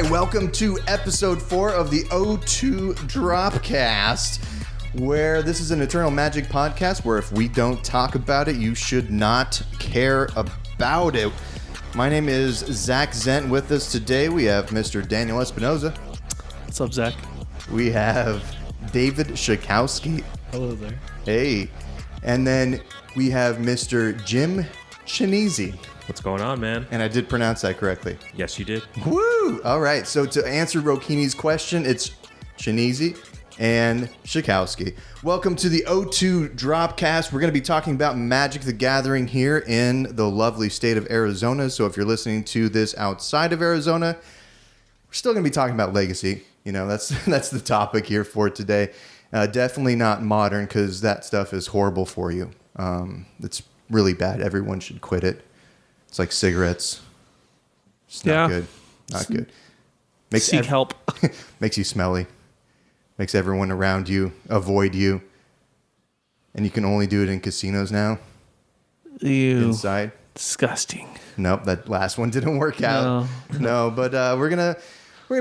right, welcome to episode 4 of the O2 Dropcast, where this is an Eternal Magic podcast where if we don't talk about it, you should not care about it. My name is Zach Zent. With us today, we have Mr. Daniel Espinoza. What's up, Zach? We have David Shakowski. Hello there. Hey. And then we have Mr. Jim Chianese. What's going on, man? And I did pronounce that correctly. Yes, you did. Woo! All right. So to answer Rokini's question, it's Chianese and Shakowski. Welcome to the O2 Dropcast. We're going to be talking about Magic the Gathering here in the lovely state of Arizona. So if you're listening to this outside of Arizona, we're still going to be talking about Legacy. You know, that's the topic here for today. Definitely not Modern, because that stuff is horrible for you. It's really bad. Everyone should quit it. It's like cigarettes. It's not good. Not good. Seek help. Makes you smelly. Makes everyone around you avoid you. And you can only do it in casinos now. Ew. Inside. Disgusting. Nope, that last one didn't work out. No, but we're gonna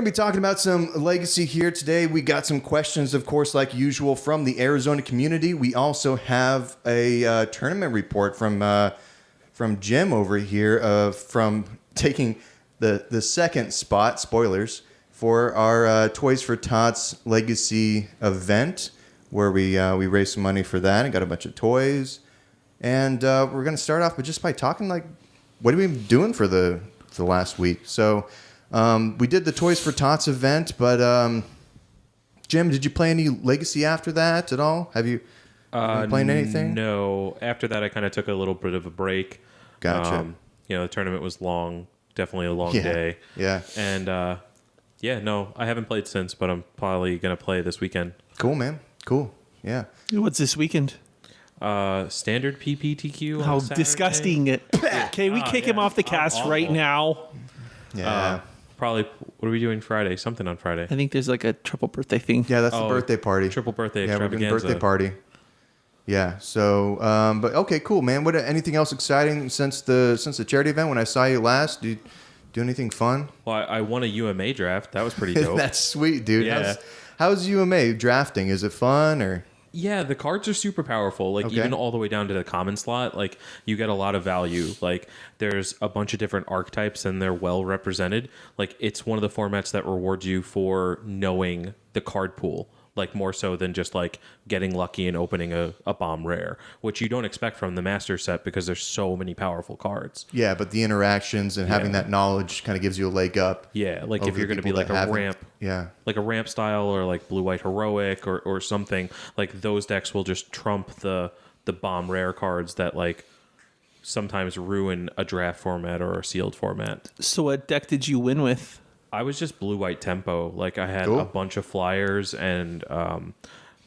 be talking about some Legacy here today. We got some questions, of course, like usual, from the Arizona community. We also have a tournament report from Jim over here, from taking the second spot, spoilers, for our Toys for Tots Legacy event, where we raised some money for that and got a bunch of toys. And we're going to start off just by talking, like, what have we been doing for the last week? So we did the Toys for Tots event, but Jim, did you play any Legacy after that at all? Have you been playing anything? No. After that, I kind of took a little bit of a break. Gotcha. The tournament was long. Definitely a long day. Yeah. And, no, I haven't played since, but I'm probably going to play this weekend. Cool, man. Cool. Yeah. What's this weekend? Standard PPTQ on How Saturday. disgusting. Okay, we kick him off the cast right now. Yeah. Probably, what are we doing Friday? Something on Friday. I think there's like a triple birthday thing. Yeah, that's the birthday party. Triple birthday Yeah, we're doing extravaganza. birthday party. Yeah. So, but okay, cool, man. What anything else exciting since the charity event? When I saw you last, did you do anything fun? Well, I won a UMA draft. That was pretty dope. That's sweet, dude. Yeah. How's UMA drafting? Is it fun or? Yeah, the cards are super powerful. Like, Okay. even all the way down to the common slot, like, you get a lot of value. Like, there's a bunch of different archetypes, and they're well represented. Like, it's one of the formats that rewards you for knowing the card pool, like, more so than just, like, getting lucky and opening a bomb rare, which you don't expect from the master set because there's so many powerful cards. Yeah, but the interactions and having that knowledge kind of gives you a leg up. Yeah, like, if over you're going to be people like that a haven't. ramp. Yeah. Like a ramp style or like blue-white heroic or something, like those decks will just trump the bomb rare cards that like sometimes ruin a draft format or a sealed format. So what deck did you win with? I was just blue-white tempo. Like I had Cool. a bunch of flyers and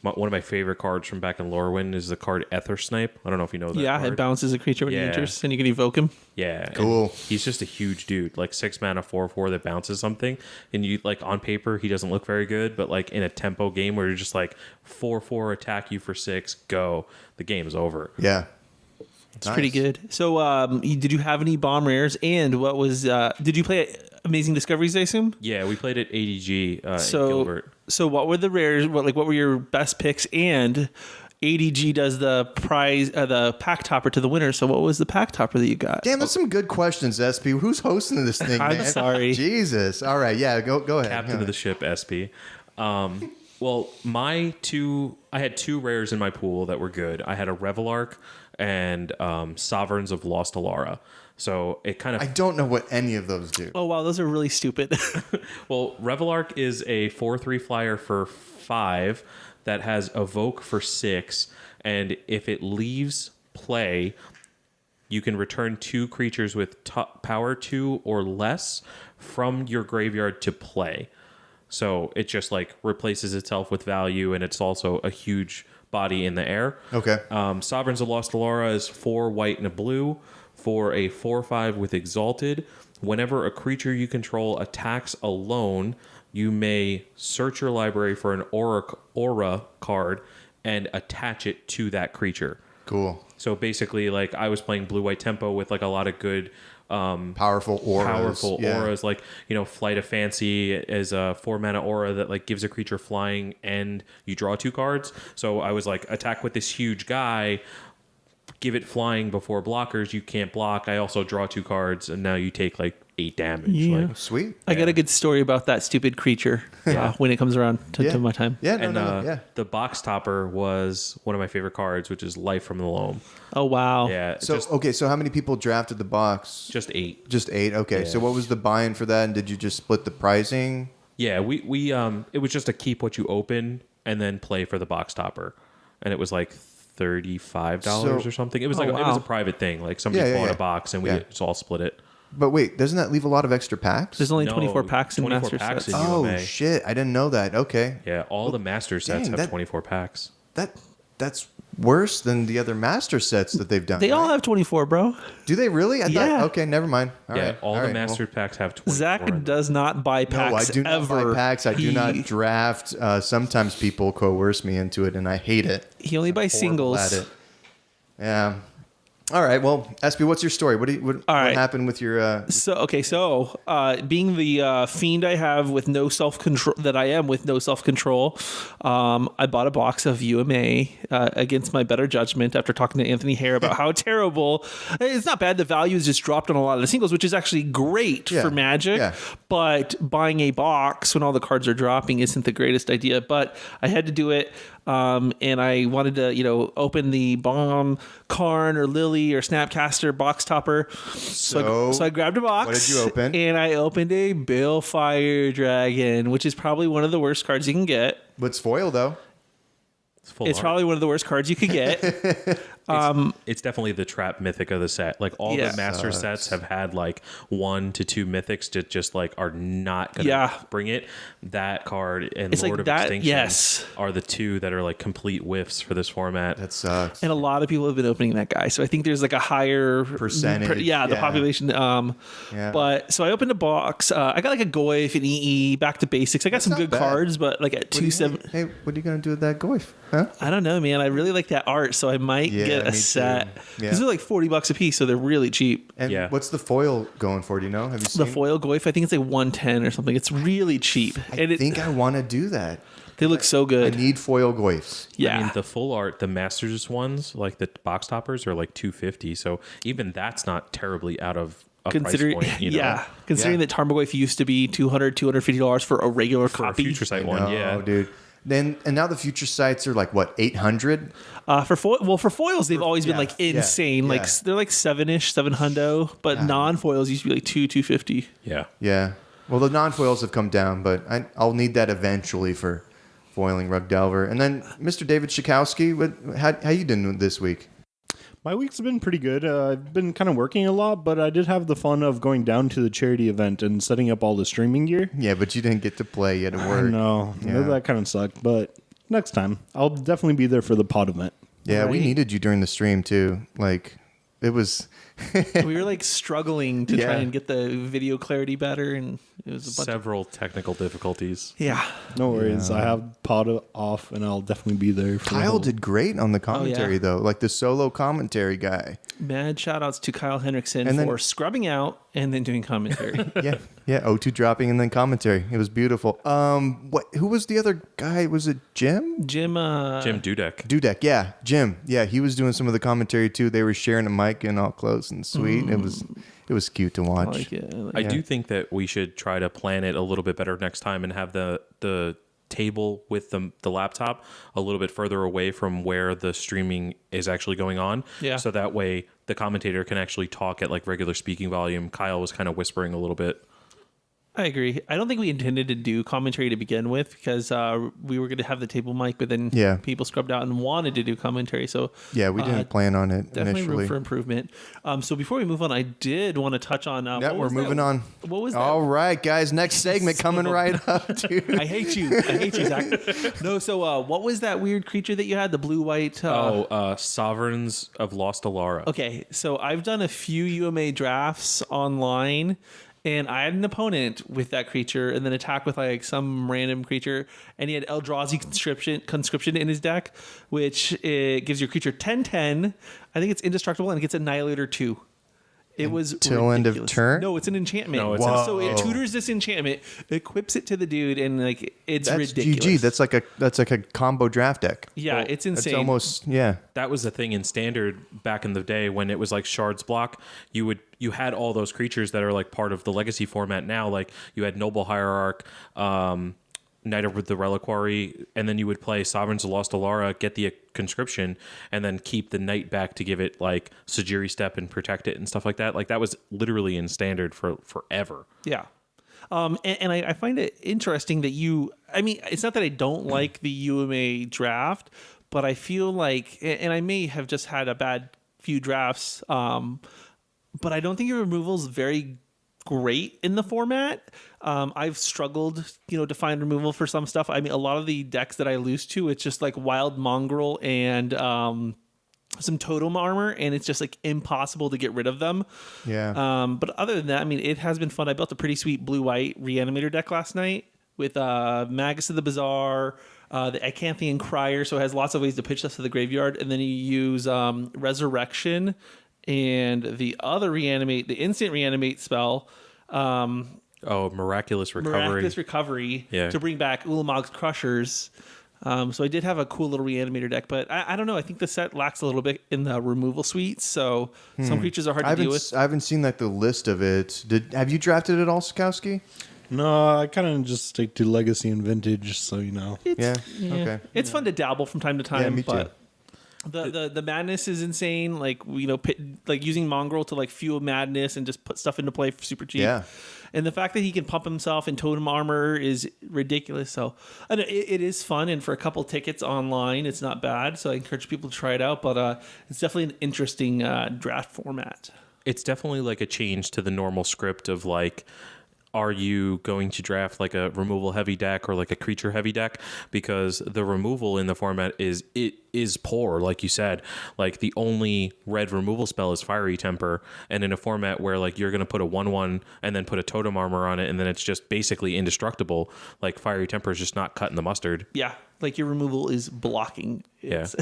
one of my favorite cards from back in Lorwyn is the card Ether Snipe. I don't know if you know that Yeah, card. it bounces a creature when he Yeah. enters, and you can evoke him. Yeah. Cool. And he's just a huge dude. Like 6 mana, 4/4 that bounces something. And you like on paper, he doesn't look very good, but like in a tempo game where you're just like 4/4 attack you for 6, go. The game is over. Yeah. It's pretty good. So did you have any bomb rares? And what was did you play Amazing Discoveries, I assume? Yeah, we played at ADG in So Gilbert. So what were the rares? What were your best picks? And ADG does the prize, the pack topper to the winner. So what was the pack topper that you got? Damn, that's some good questions, SP. Who's hosting this thing, man? I'm sorry. Jesus. All right. Yeah, go ahead. Captain of the ship, SP. Well, I had 2 rares in my pool that were good. I had a Revelark and Sovereigns of Lost Alara. So it kind of... I don't know what any of those do. Oh, wow. Those are really stupid. Well, Revelark is a 4/3 flyer for 5 that has Evoke for 6. And if it leaves play, you can return 2 creatures with power 2 or less from your graveyard to play. So it just like replaces itself with value, and it's also a huge body in the air. Okay. Sovereigns of Lost Alara is 4 white and a blue for a 4/5 with Exalted. Whenever a creature you control attacks alone, you may search your library for an aura card and attach it to that creature. Cool. So basically, like I was playing blue-white tempo with like a lot of good powerful auras, like, Flight of Fancy is a 4-mana aura that like gives a creature flying and you draw 2 cards. So I was like, attack with this huge guy, give it flying before blockers, you can't block. I also draw 2 cards, and now you take like 8 damage. Yeah. Like, Sweet. I got a good story about that stupid creature when it comes around to my time. Yeah, the box topper was one of my favorite cards, which is Life from the Loam. Oh, wow. Yeah. So so how many people drafted the box? Just 8. Just 8. Okay. So what was the buy-in for that? And did you just split the pricing? Yeah, we it was just a keep what you open and then play for the box topper, and it was like $35 or something. It was it was a private thing. Like somebody bought a box and we just all split it. But wait, doesn't that leave a lot of extra packs? There's only 24 packs in 24 Master packs sets. in UMA. Shit! I didn't know that. Okay. Yeah, all the Master sets have 24 packs. That's worse than the other Master sets that they've done. They all have 24, bro. Do they really? I Yeah. thought, okay, never mind. All the Master packs have 24. Zach does not buy packs. No, I do not ever. buy packs. I do not draft. Sometimes people coerce me into it, and I hate it. He only buys Horrible singles. at it. Yeah. All right. Well, SB, what's your story? What happened with your? So being the fiend I have with no self control, I bought a box of UMA against my better judgment after talking to Anthony Hare about how terrible. It's not bad. The value is just dropped on a lot of the singles, which is actually great for Magic. Yeah. But buying a box when all the cards are dropping isn't the greatest idea. But I had to do it. And I wanted to, open the Bomb, Karn, or Lily, or Snapcaster box topper. So I grabbed a box. What did you open? And I opened a Balefire Dragon, which is probably one of the worst cards you can get. But it's foil though. It's probably one of the worst cards you could get. It's definitely the trap mythic of the set. Like all the Master sets have had like 1 to 2 mythics that just like are not gonna bring it. That card and It's Lord like of that, Extinction are the 2 that are like complete whiffs for this format. That sucks. And a lot of people have been opening that guy. So I think there's like a higher percentage. The population. But so I opened a box. I got like a Goyf, an EE, back to basics. I got some good cards, but like at 2.7. Hey, what are you gonna do with that Goyf? Huh? I don't know, man. I really like that art, so I might get a set. Yeah. These are like $40 a piece, so they're really cheap. And what's the foil going for? Do you know? Have you seen the foil Goyf? I think it's like 110 or something. It's really cheap. I think I want to do that. They look so good. I need foil Goyfs. Yeah. I mean, the full art, the Masters ones, like the box toppers, are like $250. So even that's not terribly out of a price point. Considering that Tarmogoyf used to be $250 for a regular copy. A Future Sight one, dude. And now the Future Sights are like what, 800? For foils they've always been like insane. Like they're like 700, but non-foils used to be like 250. Yeah. Well, the non-foils have come down, but I'll need that eventually for foiling Rug Delver. And then Mr. David Shikowski, how you doing this week? My week's been pretty good. I've been kind of working a lot, but I did have the fun of going down to the charity event and setting up all the streaming gear. Yeah, but you didn't get to play. You had to work. No, that kind of sucked. But next time, I'll definitely be there for the pod event. Yeah, we needed you during the stream too. Like, it was... we were like struggling to try and get the video clarity better, and it was a bunch several technical difficulties. No worries. I have pod off, and I'll definitely be there. Kyle did great on the commentary though, like the solo commentary guy. Mad shout outs to Kyle Henriksen for scrubbing out and then doing commentary. O2 dropping and then commentary. It was beautiful. Who was the other guy? Was it Jim? Jim Dudek. Yeah, Jim. Yeah, he was doing some of the commentary too. They were sharing a mic and all close and sweet. It was cute to watch. I like it. I do think that we should try to plan it a little bit better next time and have the table with the laptop a little bit further away from where the streaming is actually going on. Yeah. So that way the commentator can actually talk at like regular speaking volume. Kyle was kind of whispering a little bit. I agree. I don't think we intended to do commentary to begin with because we were going to have the table mic, but then people scrubbed out and wanted to do commentary. So we didn't plan on it definitely initially. Room for improvement. So before we move on, I did want to touch on. We're moving on. What was that? All right, guys. Next segment coming right up, dude. I hate you, Zach. No. So what was that weird creature that you had? The blue-white. Sovereigns of Lost Alara. Okay, so I've done a few UMA drafts online. And I had an opponent with that creature and then attack with like some random creature. And he had Eldrazi conscription in his deck, which gives your creature 10/10. I think it's indestructible and it gets Annihilator 2. It was till end of ridiculous. turn. No, it's an enchantment. No, it's so it tutors this enchantment, equips it to the dude, and like it's That's ridiculous. GG. That's like a combo draft deck. Yeah, it's insane. It's almost That was the thing in Standard back in the day when it was like Shards block. You had all those creatures that are like part of the Legacy format now. Like you had Noble Hierarch, Knight of the Reliquary, and then you would play Sovereigns of Lost Alara, get the conscription, and then keep the Knight back to give it like Sajiri Step and protect it and stuff like that. Like that was literally in Standard for forever. Yeah. And I find it interesting that it's not that I don't like the UMA draft, but I feel like, and I may have just had a bad few drafts, but I don't think your removal is very great in the format. I've struggled, to find removal for some stuff. I mean, a lot of the decks that I lose to, it's just like Wild Mongrel and some Totem Armor, and it's just like impossible to get rid of them. Yeah. But other than that, I mean, it has been fun. I built a pretty sweet blue-white Reanimator deck last night with Magus of the Bazaar, the Acanthian Crier, so it has lots of ways to pitch stuff to the graveyard, and then you use Resurrection and the other the instant reanimate spell. Miraculous Recovery. Yeah. To bring back Ulamog's Crushers. So I did have a cool little reanimator deck, but I don't know. I think the set lacks a little bit in the removal suite, so some creatures are hard to deal with. I haven't seen like the list of it. Have you drafted it all, Sikowski? No, I kind of just stick to Legacy and Vintage, so you know. Okay. It's fun to dabble from time to time, Yeah, me too. but the madness is insane. Like like using Mongrel to like fuel madness and just put stuff into play for super cheap. Yeah. And the fact that he can pump himself in Totem Armor is ridiculous. So I know it is fun, and for a couple tickets online, it's not bad. So I encourage people to try it out. But it's definitely an interesting draft format. It's definitely like a change to the normal script of like, are you going to draft like a removal heavy deck or like a creature heavy deck? Because the removal in the format is poor, like you said. Like the only red removal spell is Fiery Temper, and in a format where like you're going to put a 1/1 and then put a Totem Armor on it, and then it's just basically indestructible. Like Fiery Temper is just not cutting the mustard. Yeah, like your removal is blocking. It's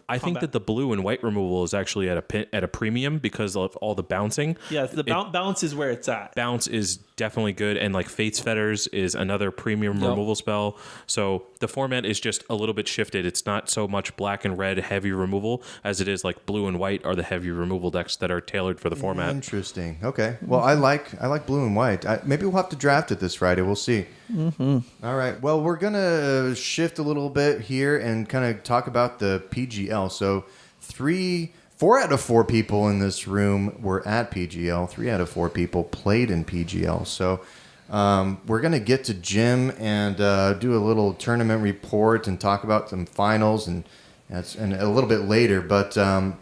I think that the blue and white removal is actually at a premium because of all the bouncing. Yeah, the bounce is where it's at. Bounce is definitely good, and like Fate's Fetters is another premium removal spell. So the format is just a little bit shifted. It's not so much black and red heavy removal as it is like blue and white are the heavy removal decks that are tailored for the format. Interesting. Okay. Well, I like blue and white. Maybe we'll have to draft it this Friday. We'll see. Mm-hmm. All right. Well, we're gonna shift a little bit here and kind of talk about the PGL. So 4 out of 4 people in this room were at PGL. 3 out of 4 people played in PGL. So we're going to get to Jim and do a little tournament report and talk about some finals and a little bit later. But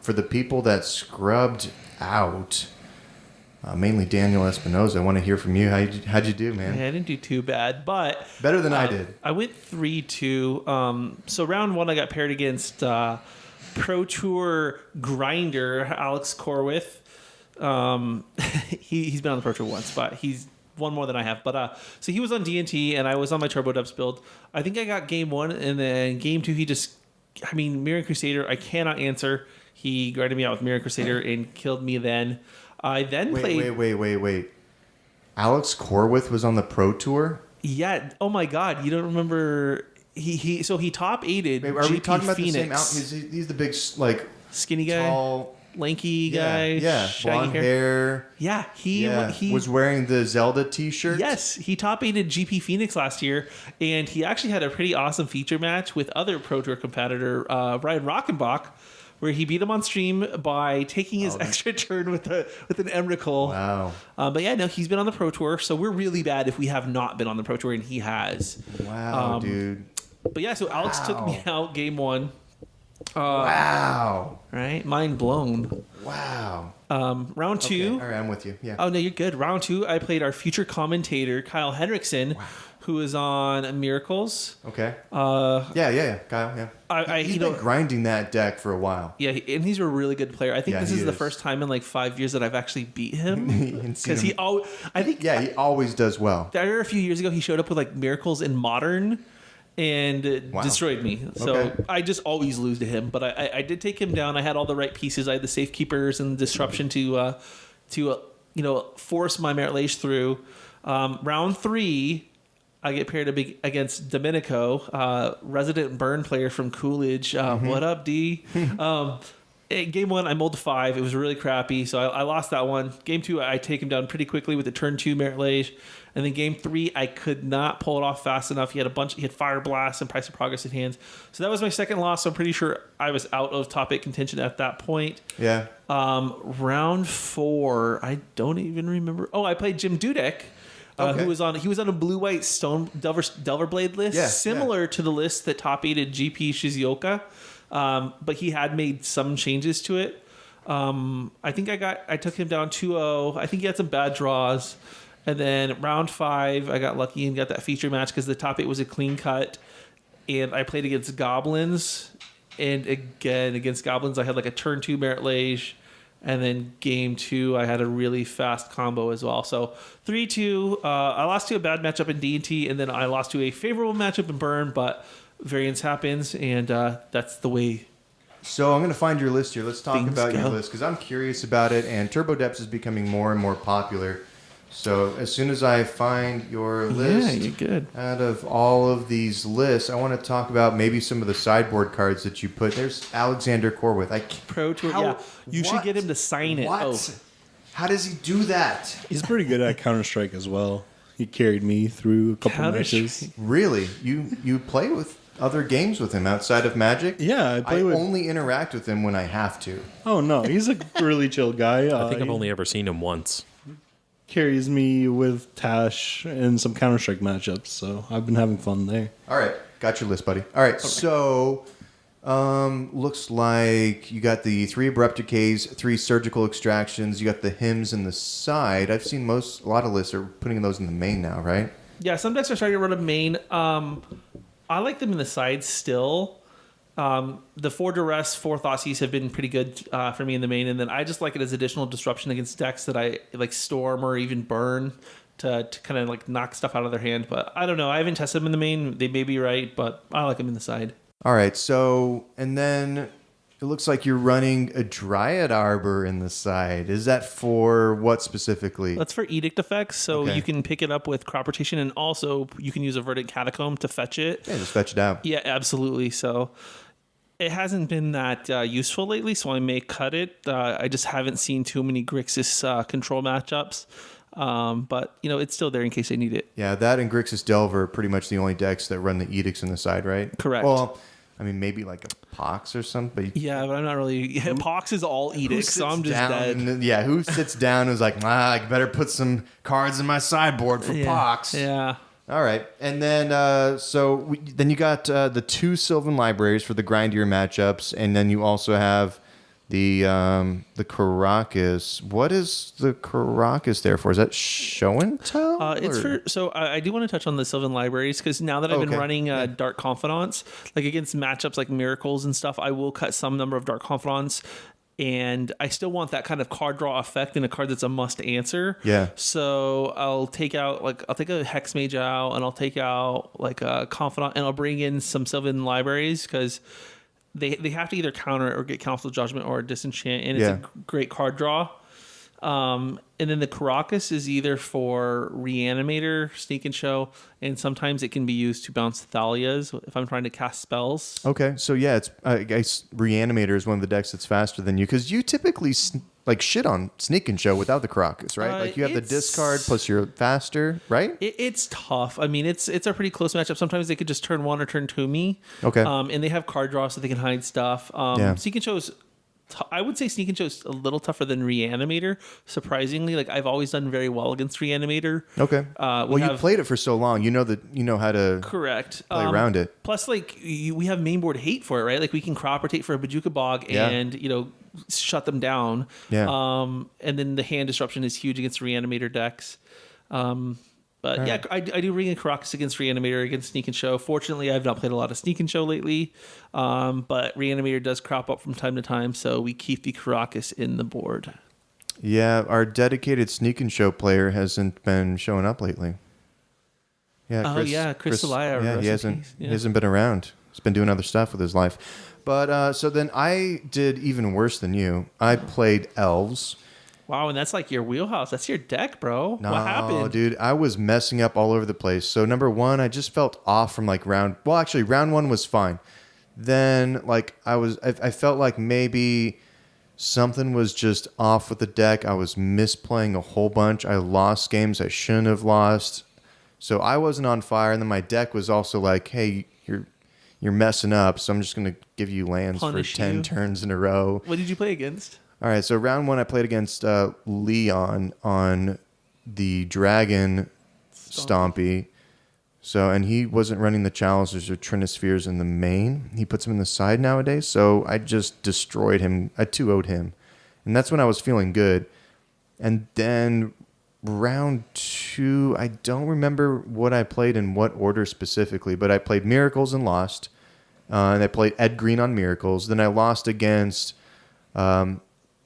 for the people that scrubbed out, mainly Daniel Espinoza, I want to hear from you. How'd you do, man? I didn't do too bad, but better than I did. I went 3-2. So round 1, I got paired against Pro Tour grinder Alex Corwith. He's been on the Pro Tour once, but he's one more than I have. But so he was on D&T, and I was on my Turbo Dubs build. I think I got game 1, and then game 2, Mirror Crusader, I cannot answer. He grinded me out with Mirror Crusader and killed me then. I then played... Wait. Alex Corwith was on the Pro Tour? Yeah. Oh my God. You don't remember... He top 8'd. Wait, are we talking about Phoenix. the same? He's the big, like, skinny guy, tall, lanky guy, yeah, blonde hair. Yeah, he was wearing the Zelda T-shirt. Yes, he top 8'd GP Phoenix last year, and he actually had a pretty awesome feature match with other Pro Tour competitor Ryan Rockenbach, where he beat him on stream by taking his extra turn with an Emrakul. Wow. But yeah, no, he's been on the Pro Tour, so we're really bad if we have not been on the Pro Tour, and he has. Wow, dude. But yeah, so Alex took me out game 1. Wow. Right? Mind blown. Wow. Round 2. Okay. All right, I'm with you. Yeah. Oh, no, you're good. Round 2, I played our future commentator, Kyle Henriksen, who is on Miracles. Okay. Yeah. Kyle, yeah. He's been grinding that deck for a while. Yeah, and he's a really good player. I think this is the first time in like 5 years that I've actually beat him. Because he always does well. I remember a few years ago, he showed up with like Miracles in Modern and destroyed me. So I just always lose to him. But I did take him down. I had all the right pieces. I had the Safekeepers and Disruption to to force my Merit Lage through. Round 3, I get paired against Domenico, resident burn player from Coolidge. What up, D? Game 1, I mulled to 5. It was really crappy, so I lost that one. Game 2, I take him down pretty quickly with the turn 2 Merit Lage. And then game 3, I could not pull it off fast enough. He had Fire Blast and Price of Progress in hands. So that was my second loss. So I'm pretty sure I was out of top 8 contention at that point. Yeah. Round 4, I don't even remember. Oh, I played Jim Dudek. Okay. He was on a blue-white stone Delver Blade list, similar to the list that top 8'd GP Shizuoka. But he had made some changes to it. I think I took him down 2-0. I think he had some bad draws. And then round 5, I got lucky and got that feature match because the top 8 was a clean cut. And I played against Goblins. And again, against Goblins, I had like a turn 2 Merit Lage. And then game 2, I had a really fast combo as well. So 3-2. I lost to a bad matchup in D&T. And then I lost to a favorable matchup in Burn. But variance happens. And that's the way. So I'm going to find your list here. Let's talk about your list because I'm curious about it. And Turbo Depths is becoming more and more popular. So as soon as I find your list, you're good. Out of all of these lists, I want to talk about maybe some of the sideboard cards that you put. There's Alexander Korwith. Pro Tour. You should get him to sign it. What? Oh. How does he do that? He's pretty good at Counter-Strike as well. He carried me through a couple matches. Really? You play with other games with him outside of Magic? Yeah, I only interact with him when I have to. Oh, no. He's a really chill guy. I think I've only ever seen him once. Carries me with Tash in some Counter-Strike matchups, so I've been having fun there. All right, got your list, buddy. All right, so looks like you got the 3 Abrupt Decays, 3 Surgical Extractions, you got the Hymns in the side. I've seen a lot of lists are putting those in the main now, right? Yeah, some decks are starting to run a main. I like them in the side still. The 4 Duress, 4 Thoughtseizes have been pretty good for me in the main, and then I just like it as additional disruption against decks that I like Storm or even Burn to kind of like knock stuff out of their hand. But I don't know. I haven't tested them in the main. They may be right, but I like them in the side. All right. So, and then it looks like you're running a Dryad Arbor in the side. Is that for what specifically? That's for edict effects. So you can pick it up with crop rotation, and also you can use a Verdant Catacomb to fetch it. Yeah, just fetch it out. Yeah, absolutely. So it hasn't been that useful lately, so I may cut it. I just haven't seen too many Grixis control matchups. But, it's still there in case I need it. Yeah, that and Grixis Delver are pretty much the only decks that run the edicts in the side, right? Correct. Well, I mean, maybe like a Pox or something. But yeah, but I'm not really... Yeah, Pox is all edicts, so I'm just dead. Yeah, who sits down and is like, I better put some cards in my sideboard for Pox. Yeah. All right. And then then you got the 2 Sylvan Libraries for the grindier matchups, and then you also have the Caracas. What is the Caracas there for? Is that show and tell? It's for... So I do want to touch on the Sylvan Libraries, because now that I've been running Dark Confidants, like against matchups like Miracles and stuff, I will cut some number of Dark Confidants. And I still want that kind of card draw effect in a card that's a must answer. Yeah. So I'll take a Hex Mage out, and I'll take out like a Confidant, and I'll bring in some Sylvan Libraries because they have to either counter or get Council Judgment or Disenchant, and it's a great card draw. And then the Caracas is either for Reanimator, Sneak and Show, and sometimes it can be used to bounce Thalias if I'm trying to cast spells. Okay, so yeah, it's I guess Reanimator is one of the decks that's faster than you, because you typically shit on Sneak and Show without the Caracas, right? Like you have the discard plus you're faster, right? It's tough. I mean, it's a pretty close matchup. Sometimes they could just turn 1 or turn 2 me. Okay. And they have card draw so they can hide stuff. Sneak and Show is... I would say Sneak and Show is a little tougher than Reanimator. Surprisingly, like I've always done very well against Reanimator. Okay. You've played it for so long, you know how to correct play around it. Plus, like we have mainboard hate for it, right? Like we can crop rotate for a Bajuka Bog and shut them down. Yeah. And then the hand disruption is huge against Reanimator decks. But right. I do ring a Caracas against Reanimator, against Sneak and Show. Fortunately, I've not played a lot of Sneak and Show lately, but Reanimator does crop up from time to time, so we keep the Caracas in the board. Yeah, our dedicated Sneak and Show player hasn't been showing up lately. Yeah, Chris Celaya. Yeah, he hasn't been around. He's been doing other stuff with his life. But so then I did even worse than you. I played Elves. Wow, and that's like your wheelhouse. That's your deck, bro. No, What happened? dude, I was messing up all over the place. So number one, I just felt off from like round one was fine. Then like I felt like maybe something was just off with the deck. I was misplaying a whole bunch. I lost games I shouldn't have lost. So I wasn't on fire, and then my deck was also like, hey, you're messing up, so I'm just going to give you lands Punish for 10 you. turns in a row. What did you play against? All right, so round one I played against Leon on the Dragon Stompy. So, and he wasn't running the Challengers or Trinispheres in the main. He puts them in the side nowadays, so I just destroyed him. I 2-0'd him. And that's when I was feeling good. And then round two, I don't remember what I played in what order specifically, but I played Miracles and lost. And I played Ed Green on Miracles. Then I lost against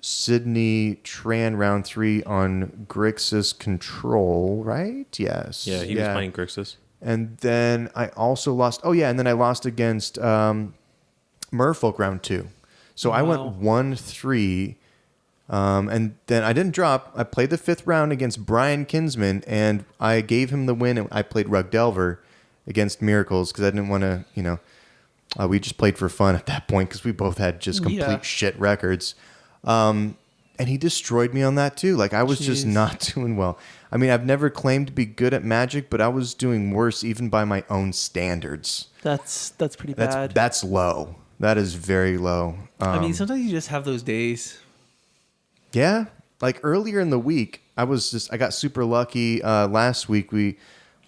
Sydney Tran round three on Grixis Control, right? Yes. Yeah, he was playing Grixis. And then I also lost. Oh, yeah. And then I lost against Merfolk round two. So I went 1-3. And then I didn't drop. I played the fifth round against Brian Kinsman, and I gave him the win. And I played Rug Delver against Miracles because I didn't want to, we just played for fun at that point because we both had just complete shit records. And he destroyed me on that too. Like I was just not doing well. I mean, I've never claimed to be good at Magic, but I was doing worse even by my own standards. That's pretty bad. That's low. That is very low. I mean, sometimes you just have those days. Yeah. Like earlier in the week, I got super lucky. Last week we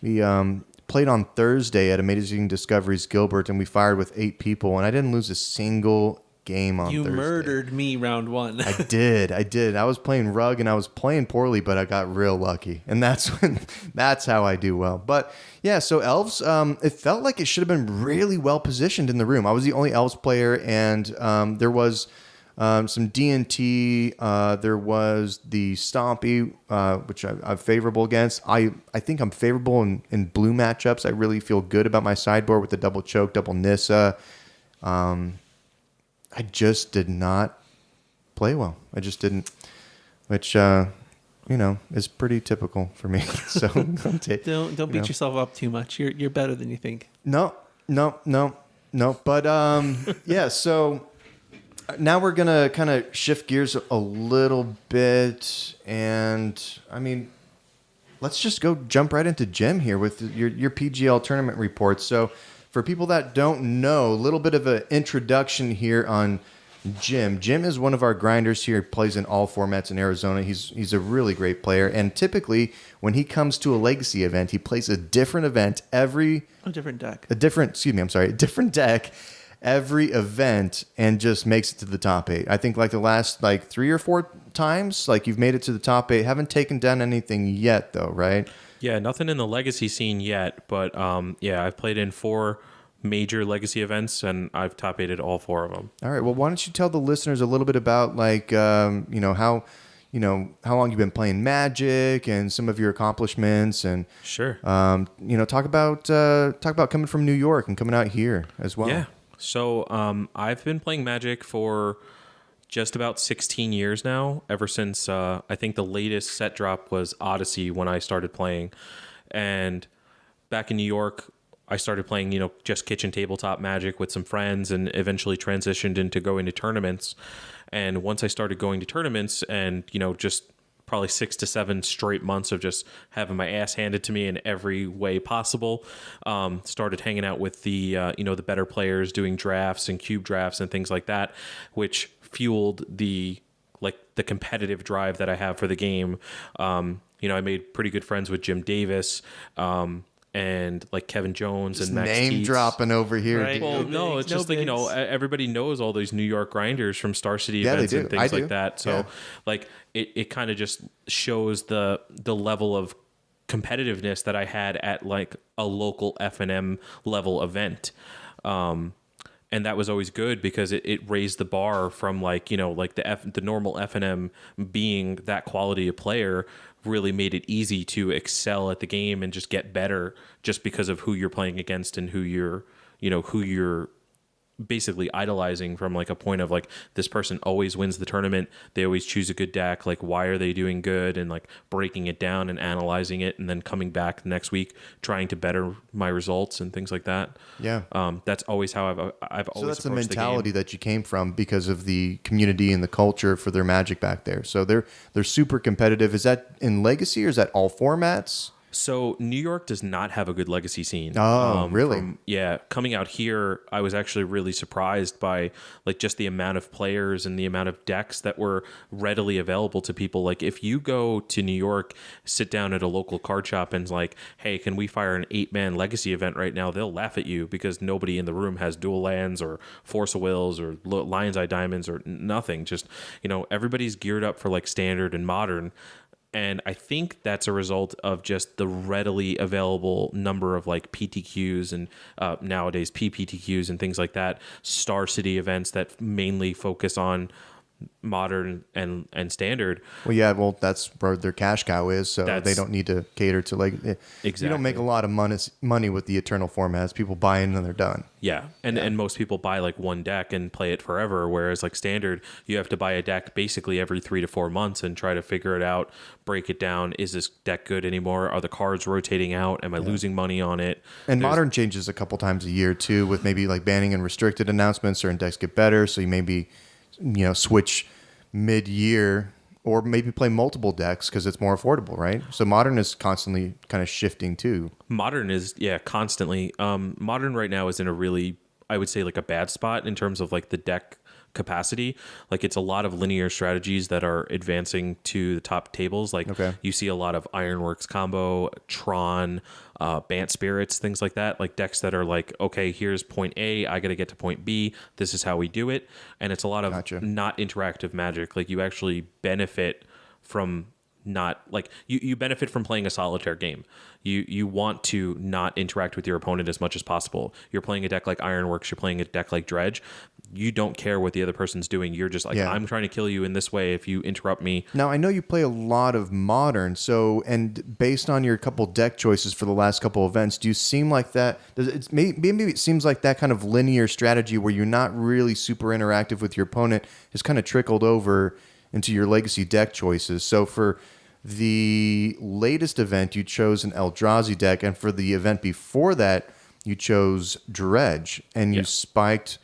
played on Thursday at Amazing Discoveries Gilbert, and we fired with 8 people, and I didn't lose a single game on Thursday. You murdered me round one. I did. I was playing Rug, and I was playing poorly, but I got real lucky, and that's how I do well. But yeah, so Elves, it felt like it should have been really well positioned in the room. I was the only Elves player, and there was some D&T. There was the Stompy, which I'm favorable against. I think I'm favorable in blue matchups. I really feel good about my sideboard with the double choke, double Nissa. I just did not play well. I just didn't, which is pretty typical for me. So don't beat yourself up too much. You're better than you think. No. But yeah. So now we're gonna kind of shift gears a little bit, and I mean, let's just jump right into Jim here with your PGL tournament report. So for people that don't know, a little bit of an introduction here on Jim. Jim is one of our grinders here. He plays in all formats in Arizona. He's a really great player. And typically, when he comes to a Legacy event, he plays a different event a different deck. A different deck every event and just makes it to the top 8. I think like the last 3 or 4 times, you've made it to the top 8. Haven't taken down anything yet, though, right? Yeah, nothing in the Legacy scene yet, but I've played in 4 major Legacy events, and I've top 8'd all 4 of them. All right. Well, why don't you tell the listeners a little bit about how long you've been playing Magic and some of your accomplishments, and sure. Talk about coming from New York and coming out here as well. Yeah. So I've been playing Magic for just about 16 years now, ever since I think the latest set drop was Odyssey when I started playing. And back in New York, I started playing, just kitchen tabletop Magic with some friends, and eventually transitioned into going to tournaments. And once I started going to tournaments and, just probably 6 to 7 straight months of just having my ass handed to me in every way possible, started hanging out with the, the better players, doing drafts and cube drafts and things like that, which fueled the competitive drive that I have for the game. I made pretty good friends with Jim Davis, and Kevin Jones just and Max name Keats. Dropping over here. Right. Well, no, it's just everybody knows all these New York grinders from Star City events and things like that. So it kind of just shows the level of competitiveness that I had at a local F&M level event. And that was always good because it raised the bar from the normal F&M being that quality of player really made it easy to excel at the game and just get better just because of who you're playing against and who you're basically idolizing from like a point of like this person always wins the tournament, they always choose a good deck, like why are they doing good, and like breaking it down and analyzing it and then coming back next week trying to better my results and things like that. That's always how I've always. So that's the approached mentality the game. that you came from because of the community and the culture for their Magic back there. So they're super competitive. Is that in Legacy or is that all formats? So New York does not have a good Legacy scene. Oh, really? Coming out here, I was actually really surprised by like just the amount of players and the amount of decks that were readily available to people. Like if you go to New York, sit down at a local card shop and like, hey, can we fire an 8-man Legacy event right now? They'll laugh at you because nobody in the room has dual lands or Force of Wills or Lion's Eye Diamonds or nothing. Just, everybody's geared up for like Standard and Modern. And I think that's a result of just the readily available number of like PTQs and nowadays PPTQs and things like that, Star City events that mainly focus on Modern and Standard. Well, that's where their cash cow is, so they don't need to cater to like. Exactly. You don't make a lot of money with the Eternal formats. People buy in and they're done. Yeah, and most people buy like one deck and play it forever, whereas like Standard, you have to buy a deck basically every 3 to 4 months and try to figure it out, break it down. Is this deck good anymore? Are the cards rotating out? Am I losing money on it? And Modern changes a couple times a year too, with maybe like banning and restricted announcements. Certain decks get better, so you maybe switch mid-year or maybe play multiple decks because it's more affordable, right? So Modern is constantly kind of shifting too. Modern is constantly. Modern right now is in a really, I would say, like a bad spot in terms of like the deck capacity. Like it's a lot of linear strategies that are advancing to the top tables. Like you see a lot of Ironworks combo, Tron, Bant Spirits, things like that. Like decks that are like, okay, here's point A, I got to get to point B. This is how we do it. And it's a lot of not interactive Magic. Like you actually benefit from not like you benefit from playing a solitaire game. You want to not interact with your opponent as much as possible. You're playing a deck like Ironworks, you're playing a deck like Dredge. You don't care what the other person's doing. You're just like, I'm trying to kill you in this way if you interrupt me. Now, I know you play a lot of Modern, and based on your couple deck choices for the last couple events, do you seem like that? Maybe it seems like that kind of linear strategy where you're not really super interactive with your opponent has kind of trickled over into your Legacy deck choices. So for the latest event, you chose an Eldrazi deck, and for the event before that, you chose Dredge, and you spiked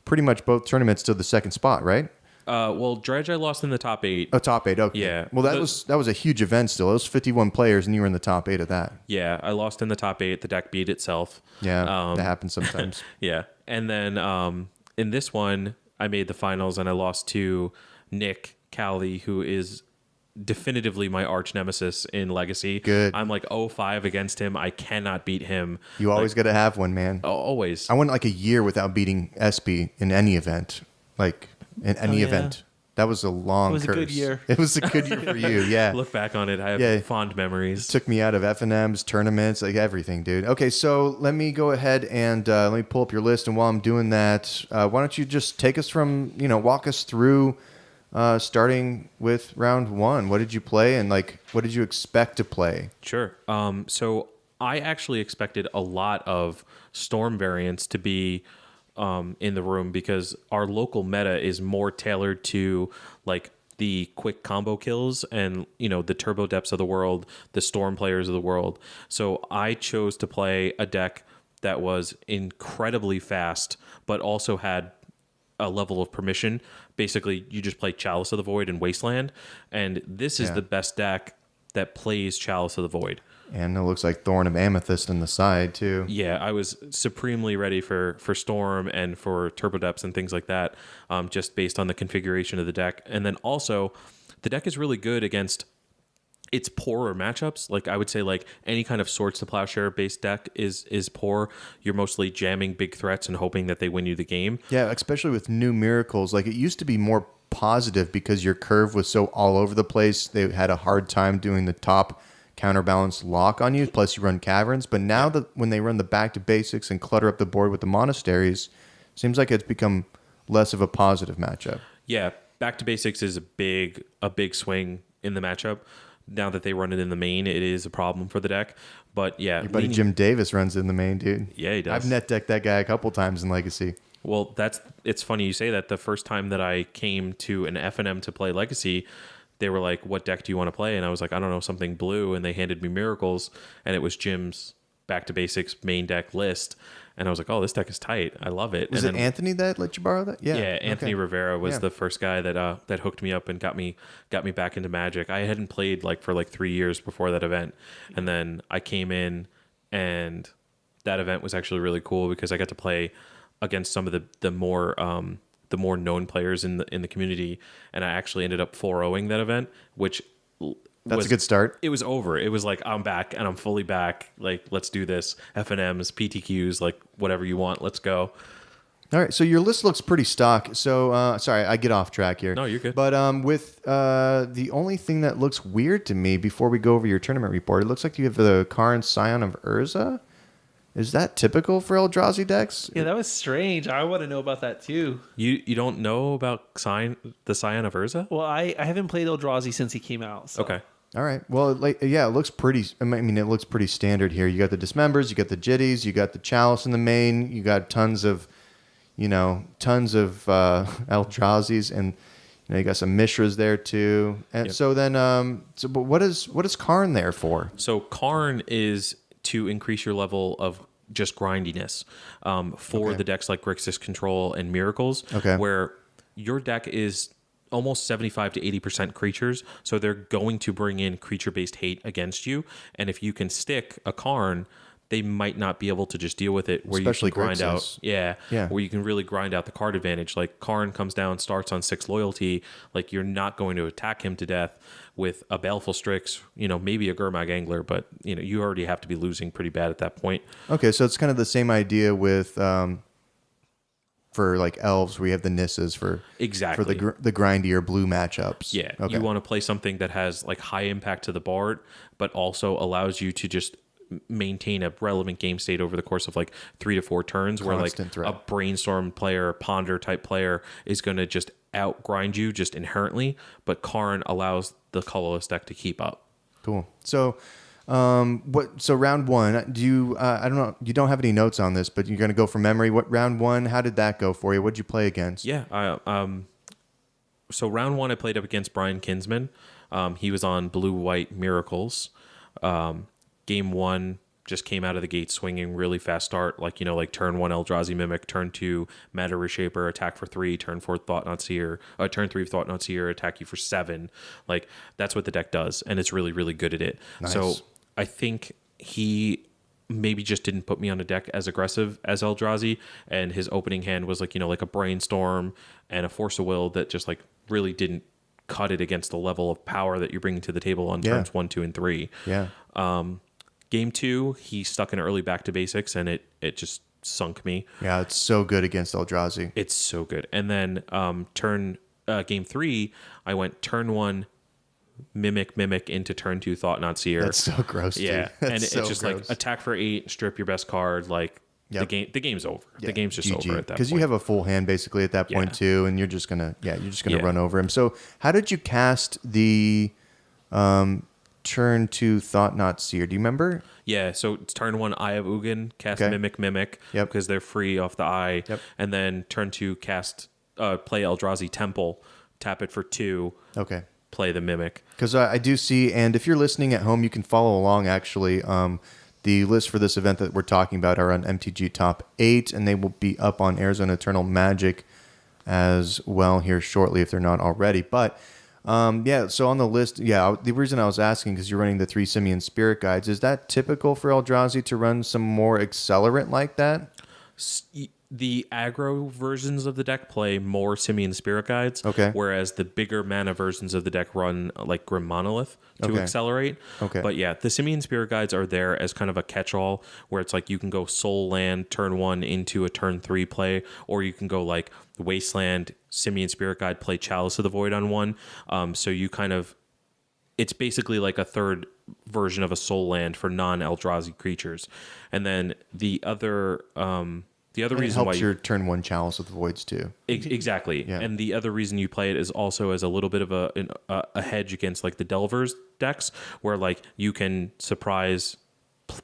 pretty much both tournaments to the second spot, right? Well, Dredge I lost in the top 8. Oh, top 8, okay. Yeah. Well, that was a huge event still. It was 51 players, and you were in the top 8 of that. Yeah, I lost in the top 8. The deck beat itself. Yeah, that happens sometimes. Yeah. And then in this one, I made the finals, and I lost to Nick Cowley, who is definitively my arch nemesis in Legacy. Good. I'm like 0-5 against him. I cannot beat him. You always got to have one, man. Always. I went like a year without beating SB in any event. Like in any event. That was a long curse. It was a good year. It was a good year for you, yeah. Look back on it. I have fond memories. It took me out of FNMs, tournaments, like everything, dude. Okay, so let me go ahead and let me pull up your list. And while I'm doing that, why don't you just take us from, walk us through starting with round 1. What did you play, and like what did you expect to play? Sure. So I actually expected a lot of Storm variants to be in the room because our local meta is more tailored to like the quick combo kills and the Turbo Depths of the world, the Storm players of the world. So I chose to play a deck that was incredibly fast, but also had a level of permission. Basically, you just play Chalice of the Void and Wasteland, and this is the best deck that plays Chalice of the Void. And it looks like Thorn of Amethyst on the side, too. Yeah, I was supremely ready for Storm and for Turbo Depths and things like that, just based on the configuration of the deck. And then also, the deck is really good against its poorer matchups. Like I would say, like any kind of Swords to Plowshare based deck is poor. You're mostly jamming big threats and hoping that they win you the game. Yeah, especially with new miracles. Like it used to be more positive because your curve was so all over the place. They had a hard time doing the top counterbalance lock on you. Plus you run caverns. But now that when they run the back to basics and clutter up the board with the monasteries, seems like it's become less of a positive matchup. Yeah, back to basics is a big swing in the matchup. Now that they run it in the main, it is a problem for the deck. But yeah, your buddy Jim Davis runs in the main, dude. Yeah, he does. I've net decked that guy a couple times in Legacy. Well, it's funny you say that. The first time that I came to an FNM to play Legacy, they were like, "What deck do you want to play?" And I was like, "I don't know, something blue." And they handed me Miracles, and it was Jim's Back to Basics main deck list. And I was like, "Oh, this deck is tight. I love it." Was it Anthony that let you borrow that? Yeah, Anthony Rivera was the first guy that hooked me up and got me back into Magic. I hadn't played for 3 years before that event, and then I came in, and that event was actually really cool because I got to play against some of the more known players in the community, and I actually ended up 4-0ing that event, which that's a good start. It was over. It was like, I'm back and I'm fully back. Like, let's do this. FNMs, PTQs, like whatever you want. Let's go. All right. So your list looks pretty stock. So sorry, I get off track here. No, you're good. But with the only thing that looks weird to me before we go over your tournament report, it looks like you have the Karn Scion of Urza. Is that typical for Eldrazi decks? Yeah, that was strange. I want to know about that too. You don't know about the Scion of Urza? Well, I haven't played Eldrazi since he came out. So. Okay. All right. Well, it looks pretty. I mean, it looks pretty standard here. You got the Dismembers, you got the Jitties, you got the Chalice in the main, you got tons of Eldrazi's, and you got some Mishras there too. And so then, but what is Karn there for? So Karn is to increase your level of just grindiness for the decks like Grixis Control and Miracles, where your deck is almost 75 to 80% creatures, so they're going to bring in creature-based hate against you, and if you can stick a Karn, they might not be able to just deal with it, where especially you can grind Grixis. out, where you can really grind out the card advantage. Like Karn comes down, starts on 6 loyalty, like you're not going to attack him to death with a Baleful Strix, maybe a Gurmag Angler, but you already have to be losing pretty bad at that point. Okay, so it's kind of the same idea with for like elves, we have the Nisses for the grindier blue matchups. Yeah, you want to play something that has like high impact to the board, but also allows you to just maintain a relevant game state over the course of like 3 to 4 turns, where like a brainstorm player, ponder type player is going to just outgrind you just inherently, but Karn allows the colorless deck to keep up. Cool. So so round one, do you I don't know, you don't have any notes on this, but you're going to go from memory. What round one, how did that go for you? What'd you play against? Yeah, so round one I played up against Brian Kinsman. He was on blue-white Miracles. Game one just came out of the gate swinging, really fast start, like turn 1 Eldrazi Mimic, turn 2 Matter Reshaper, attack for 3, turn 4 Thought-Knot Seer, turn 3 Thought-Knot Seer, attack you for 7. Like, that's what the deck does, and it's really, really good at it. Nice. So I think he maybe just didn't put me on a deck as aggressive as Eldrazi, and his opening hand was like a Brainstorm and a Force of Will that just like really didn't cut it against the level of power that you're bringing to the table on turns 1, 2, and 3. Yeah. Game 2, he stuck an early Back to Basics, and it just sunk me. Yeah, it's so good against Eldrazi. It's so good. And then game 3, I went turn 1 Mimic into turn 2 Thought-Knot Seer. That's so gross. Yeah, dude. and it's just gross. Like attack for 8, strip your best card. Like the game's over. Yeah. The game's just over at that point. Because you have a full hand basically at that point too, and you're just gonna run over him. So how did you cast the turn 2 Thought-Knot Seer? Do you remember? Yeah, so it's turn 1 Eye of Ugin, cast Mimic, because they're free off the Eye, and then turn 2 cast play Eldrazi Temple, tap it for 2. Okay. Play the Mimic. Because I do see, and if you're listening at home, you can follow along actually. The list for this event that we're talking about are on MTG Top 8, and they will be up on Arizona Eternal Magic as well here shortly if they're not already. But so on the list, the reason I was asking, because you're running the 3 Simian Spirit Guides, is that typical for Eldrazi to run some more accelerant like that? The aggro versions of the deck play more Simian Spirit Guides, whereas the bigger mana versions of the deck run like Grim Monolith to accelerate. But yeah, the Simian Spirit Guides are there as kind of a catch-all, where it's like you can go Soul Land turn 1 into a turn 3 play, or you can go like Wasteland, Simian Spirit Guide, play Chalice of the Void on 1. So you kind of, it's basically like a third version of a Soul Land for non-Eldrazi creatures. And then the other reason it helps why your turn 1 Chalice with Voids too. Exactly. Yeah. And the other reason you play it is also as a little bit of a hedge against like the Delvers decks, where like you can surprise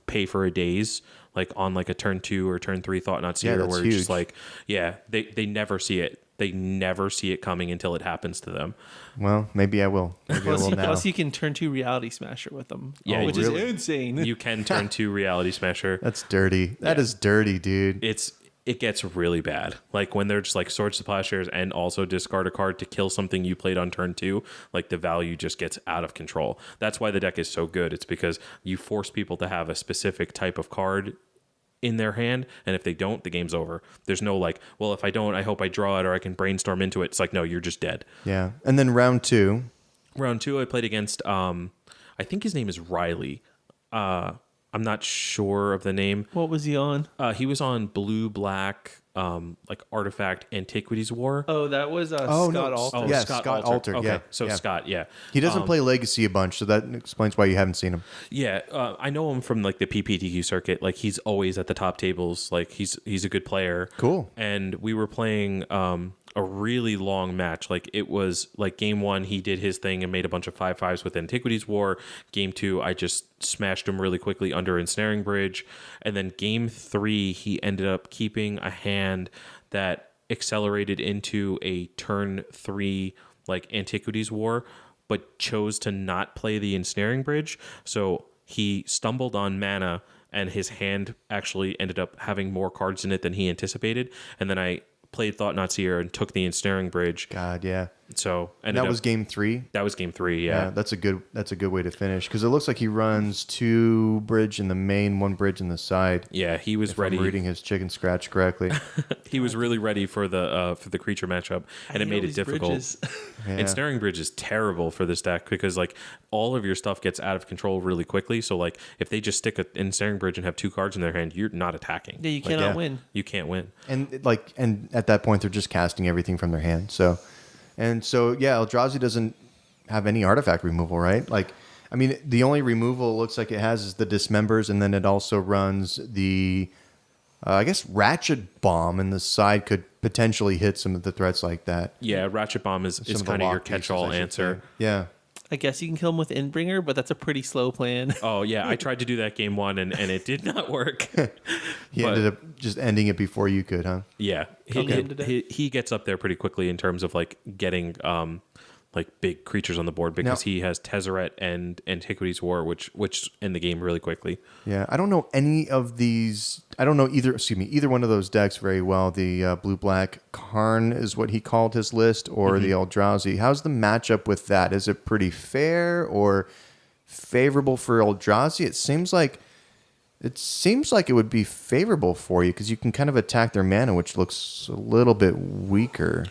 pay for a daze like on like a turn 2 or turn 3 Thought Not Seer, where it's just like, they never see it. They never see it coming until it happens to them. Well, maybe I will. Maybe I will now. Plus, you can turn 2 Reality Smasher with them. Yeah, which really? is insane. You can turn 2 Reality Smasher. That's dirty. That is dirty, dude. It gets really bad. Like when they're just like Swords to Plowshares and also discard a card to kill something you played on turn 2, like the value just gets out of control. That's why the deck is so good. It's because you force people to have a specific type of card in their hand, and if they don't, the game's over. There's no like, well, if I don't, I hope I draw it or I can brainstorm into it. It's like, no, you're just dead. Yeah. And then round 2. Round 2, I played against I think his name is Riley. I'm not sure of the name. What was he on? He was on Blue Black, like Artifact Antiquities War. Oh, that was Scott Alter. Oh, Yeah, Scott Scott Alter. Alter. Okay, Yeah. so Yeah. Scott, yeah. He doesn't play Legacy a bunch, so that explains why you haven't seen him. Yeah, I know him from like the PPTQ circuit. Like he's always at the top tables. Like he's a good player. Cool. And we were playing a really long match. Like it was like game 1, he did his thing and made a bunch of 5/5s with Antiquities War. Game 2, I just smashed him really quickly under Ensnaring Bridge. And then game 3, he ended up keeping a hand that accelerated into a turn 3 like Antiquities War, but chose to not play the Ensnaring Bridge. So he stumbled on mana and his hand actually ended up having more cards in it than he anticipated. And then I played Thought Not Seer and took the Ensnaring Bridge. God, yeah. So And that was game 3. That was game 3. Yeah. That's a good way to finish, because it looks like he runs 2 bridge in the main, 1 bridge in the side. Yeah, he was If ready. I'm reading his chicken scratch correctly. He was really ready for the creature matchup, and it made it difficult. Yeah. Ensnaring Bridge is terrible for this deck because like all of your stuff gets out of control really quickly. So like if they just stick an Ensnaring Bridge and have 2 cards in their hand, you're not attacking. Yeah, you cannot win. You can't win. And at that point, they're just casting everything from their hand. So Eldrazi doesn't have any artifact removal, right? Like, I mean, the only removal it looks like it has is the Dismembers, and then it also runs the, I guess, Ratchet Bomb, and the side could potentially hit some of the threats like that. Yeah, Ratchet Bomb is kind of your catch-all answer. Yeah. I guess you can kill him with Endbringer, but that's a pretty slow plan. Oh, yeah. I tried to do that game 1, and it did not work. He ended up just ending it before you could, huh? Yeah. He gets up there pretty quickly in terms of like getting like big creatures on the board because he has Tezzeret and Antiquities War, which end the game really quickly. Yeah, I don't know any of these. I don't know either one of those decks very well. The blue-black Karn is what he called his list, or the Eldrazi. How's the matchup with that? Is it pretty fair or favorable for Eldrazi? It seems like it would be favorable for you because you can kind of attack their mana, which looks a little bit weaker.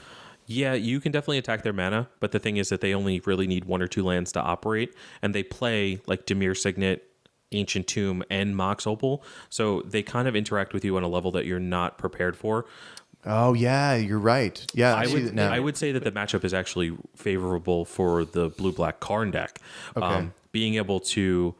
Yeah, you can definitely attack their mana, but the thing is that they only really need 1 or 2 lands to operate, and they play like Dimir Signet, Ancient Tomb, and Mox Opal, so they kind of interact with you on a level that you're not prepared for. Oh yeah, you're right. Yeah, I would say that the matchup is actually favorable for the blue-black Karn deck. Okay. Being able to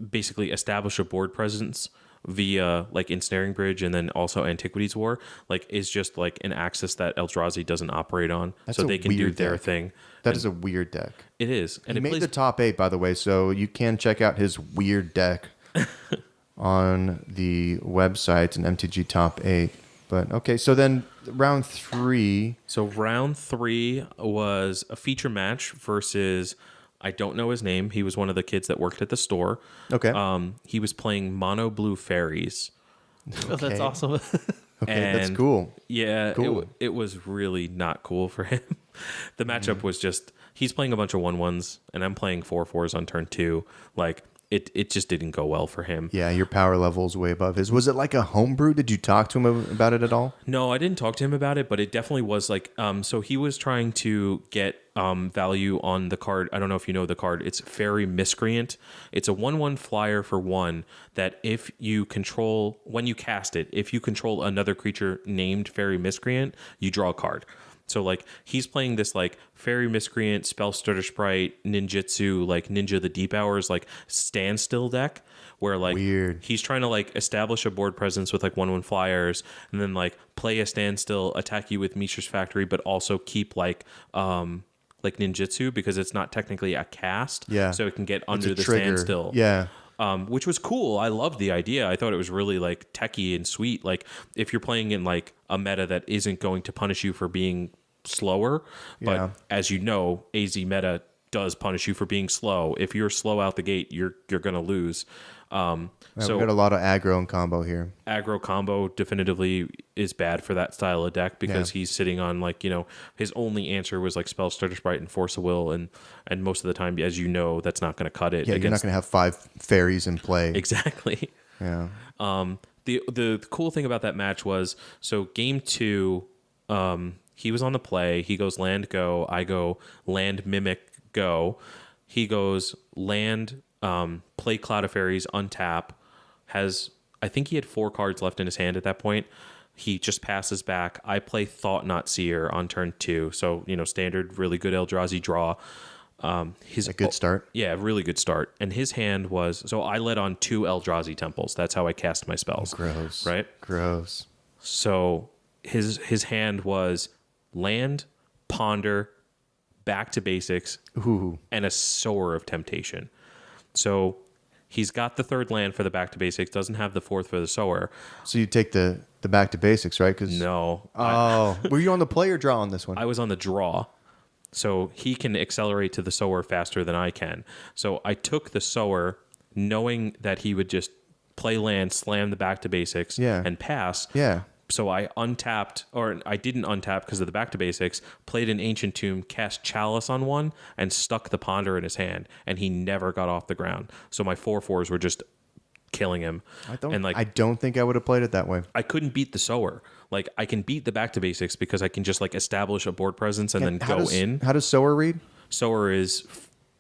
basically establish a board presence via like Ensnaring Bridge and then also Antiquities War, like is just like an axis that Eldrazi doesn't operate on. So they can do their thing. That is a weird deck. It is. And he made the top 8, by the way, so you can check out his weird deck on the website and MTG Top 8. But okay, so then round 3. So round 3 was a feature match versus, I don't know his name. He was one of the kids that worked at the store. Okay. He was playing Mono Blue Fairies. Oh, that's awesome. Okay, that's cool. Yeah, cool. It was really not cool for him. The matchup was just, he's playing a bunch of 1/1s, and I'm playing 4/4s on turn 2. Like, it just didn't go well for him. Yeah, your power level is way above his. Was it like a homebrew? Did you talk to him about it at all? No, I didn't talk to him about it, but it definitely was like, so he was trying to get value on the card. I don't know if you know the card. It's Fairy Miscreant. It's a 1/1 flyer for 1 that if you control, when you cast it, if you control another creature named Fairy Miscreant, you draw a card. So like he's playing this like Fairy Miscreant, Spellstutter Sprite, Ninjutsu, like Ninja the Deep Hours, like standstill deck where like Weird. He's trying to like establish a board presence with like 1/1 flyers and then like play a standstill, attack you with Mishra's Factory, but also keep like ninjutsu because it's not technically a cast. Yeah. So it can get It's under a the trigger. standstill. Yeah. which was cool. I loved the idea. I thought it was really like techie and sweet. Like if you're playing in like a meta that isn't going to punish you for being slower, but as you know, AZ meta does punish you for being slow. If you're slow out the gate, you're going to lose. So we got a lot of aggro and combo here. Aggro combo definitively is bad for that style of deck because he's sitting on like, his only answer was like Spell Stutter Sprite and Force of Will, and most of the time, as you know, that's not going to cut it. Yeah, you're not going to have 5 fairies in play. Exactly. Yeah. The cool thing about that match was, so game 2, he was on the play. He goes land go. I go land mimic go. He goes land play Cloud of Fairies, untap. I think he had 4 cards left in his hand at that point. He just passes back. I play Thought Not Seer on turn 2. So, standard, really good Eldrazi draw. A good start. Yeah, really good start. And his hand was, so I led on 2 Eldrazi temples. That's how I cast my spells. Gross. Right? Gross. So his hand was land, ponder, back to basics, and a Sower of Temptation. So he's got the 3rd land for the back to basics, doesn't have the 4th for the Sower. So you take the back to basics, right? No. Were you on the play or draw on this one? I was on the draw. So he can accelerate to the Sower faster than I can. So I took the Sower knowing that he would just play land, slam the back to basics, and pass. Yeah. So I untapped, or I didn't untap because of the back to basics, played an Ancient Tomb, cast Chalice on one, and stuck the Ponder in his hand, and he never got off the ground. So my 4/4s were just killing him. I don't think I would have played it that way. I couldn't beat the Sower. Like, I can beat the back to basics because I can just like establish a board presence and then go in. How does Sower read? Sower is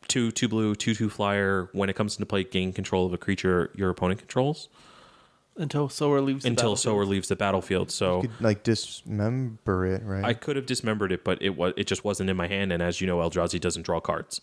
2 blue, 2/2 flyer. When it comes into play, gain control of a creature your opponent controls. Until Sower leaves the battlefield. So you could dismember it, right? I could have dismembered it, but it just wasn't in my hand. And as you know, Eldrazi doesn't draw cards.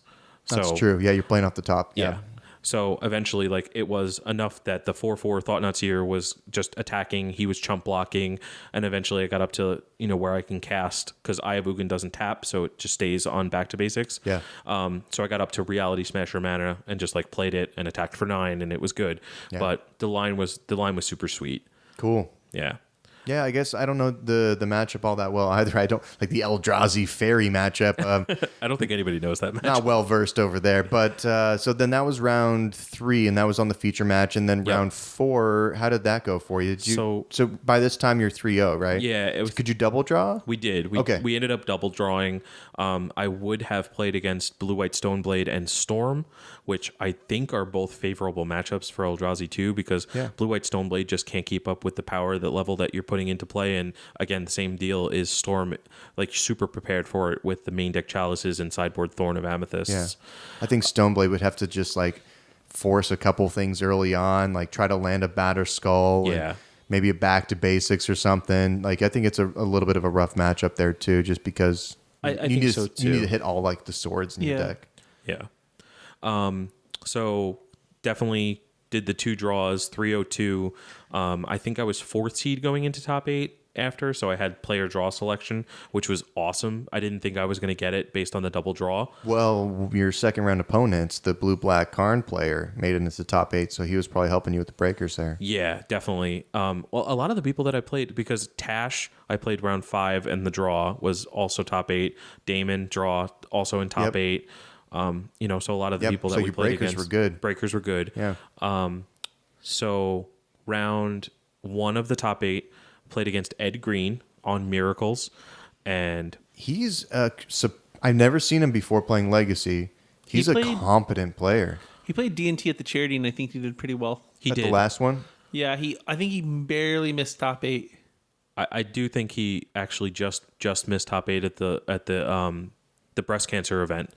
That's true. Yeah, you're playing off the top. Yeah. So eventually, it was enough that the 4/4 Thought Not Seer was just attacking. He was chump blocking, and eventually I got up to where I can cast, because Eye of Ugin doesn't tap, so it just stays on back to basics. Yeah. So I got up to Reality Smasher mana and just played it and attacked for 9, and it was good. Yeah. But the line was super sweet. Cool. Yeah. Yeah, I guess I don't know the matchup all that well either. I don't like the Eldrazi Fairy matchup. I don't think anybody knows that matchup. Not well versed over there. But so then that was round 3, and that was on the feature match. And then round 4, how did that go for you? So by this time you're 3-0, right? Yeah. Could you double draw? We did. We ended up double drawing. I would have played against Blue-White Stoneblade and Storm, which I think are both favorable matchups for Eldrazi too, because Blue-White Stoneblade just can't keep up with the power, the level that you're putting into play. And again, the same deal is Storm, super prepared for it with the main deck Chalices and sideboard Thorn of Amethysts. Yeah. I think Stoneblade would have to just force a couple things early on, try to land a Batter Skull. Yeah. Maybe a back to basics or something. I think it's a little bit of a rough matchup there too, just because I think so too. You need to hit all the swords in your deck. Yeah. So definitely did the 2 draws, 302. I think I was 4th seed going into top 8 after, so I had player draw selection, which was awesome. I didn't think I was going to get it based on the double draw. Well, your second round opponents, the blue-black Karn player, made it into the top 8, so he was probably helping you with the breakers there. Yeah, definitely. Well, a lot of the people that I played, because Tash, I played round 5, and the draw was also top 8. Damon, draw, also in top 8. So a lot of the people that we played against, breakers were good. Yeah. So round 1 of the top 8, played against Ed Green on Miracles, and he's I've never seen him before playing Legacy. He's a competent player. He played D&T at the charity, and I think he did pretty well. He did the last one. Yeah, I think he barely missed top 8. I do think he actually just missed top 8 at the breast cancer event.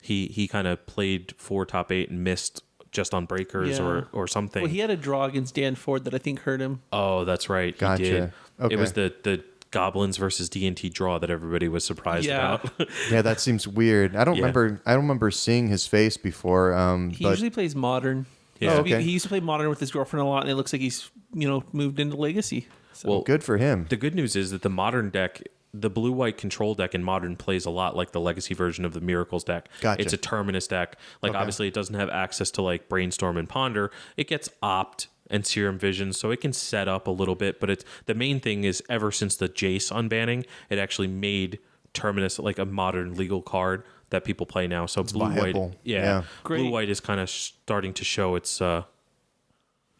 He kind of played for top 8 and missed just on breakers or something. Well, he had a draw against Dan Ford that I think hurt him. Oh, that's right. Gotcha. He did. Okay. It was the Goblins versus D&T draw that everybody was surprised about. Yeah, that seems weird. I don't remember seeing his face before. He usually plays Modern. Yeah. He used to play Modern with his girlfriend a lot, and it looks like he's moved into Legacy. So. Well, good for him. The good news is that the Modern deck the blue-white control deck in Modern plays a lot like the Legacy version of the Miracles deck. Gotcha. It's a Terminus deck. Like, obviously, it doesn't have access to, like, Brainstorm and Ponder. It gets Opt and Serum Vision, so it can set up a little bit. But the main thing is, ever since the Jace unbanning, it actually made Terminus, like, a modern legal card that people play now. So blue-white, blue-white is kind of starting to show its... I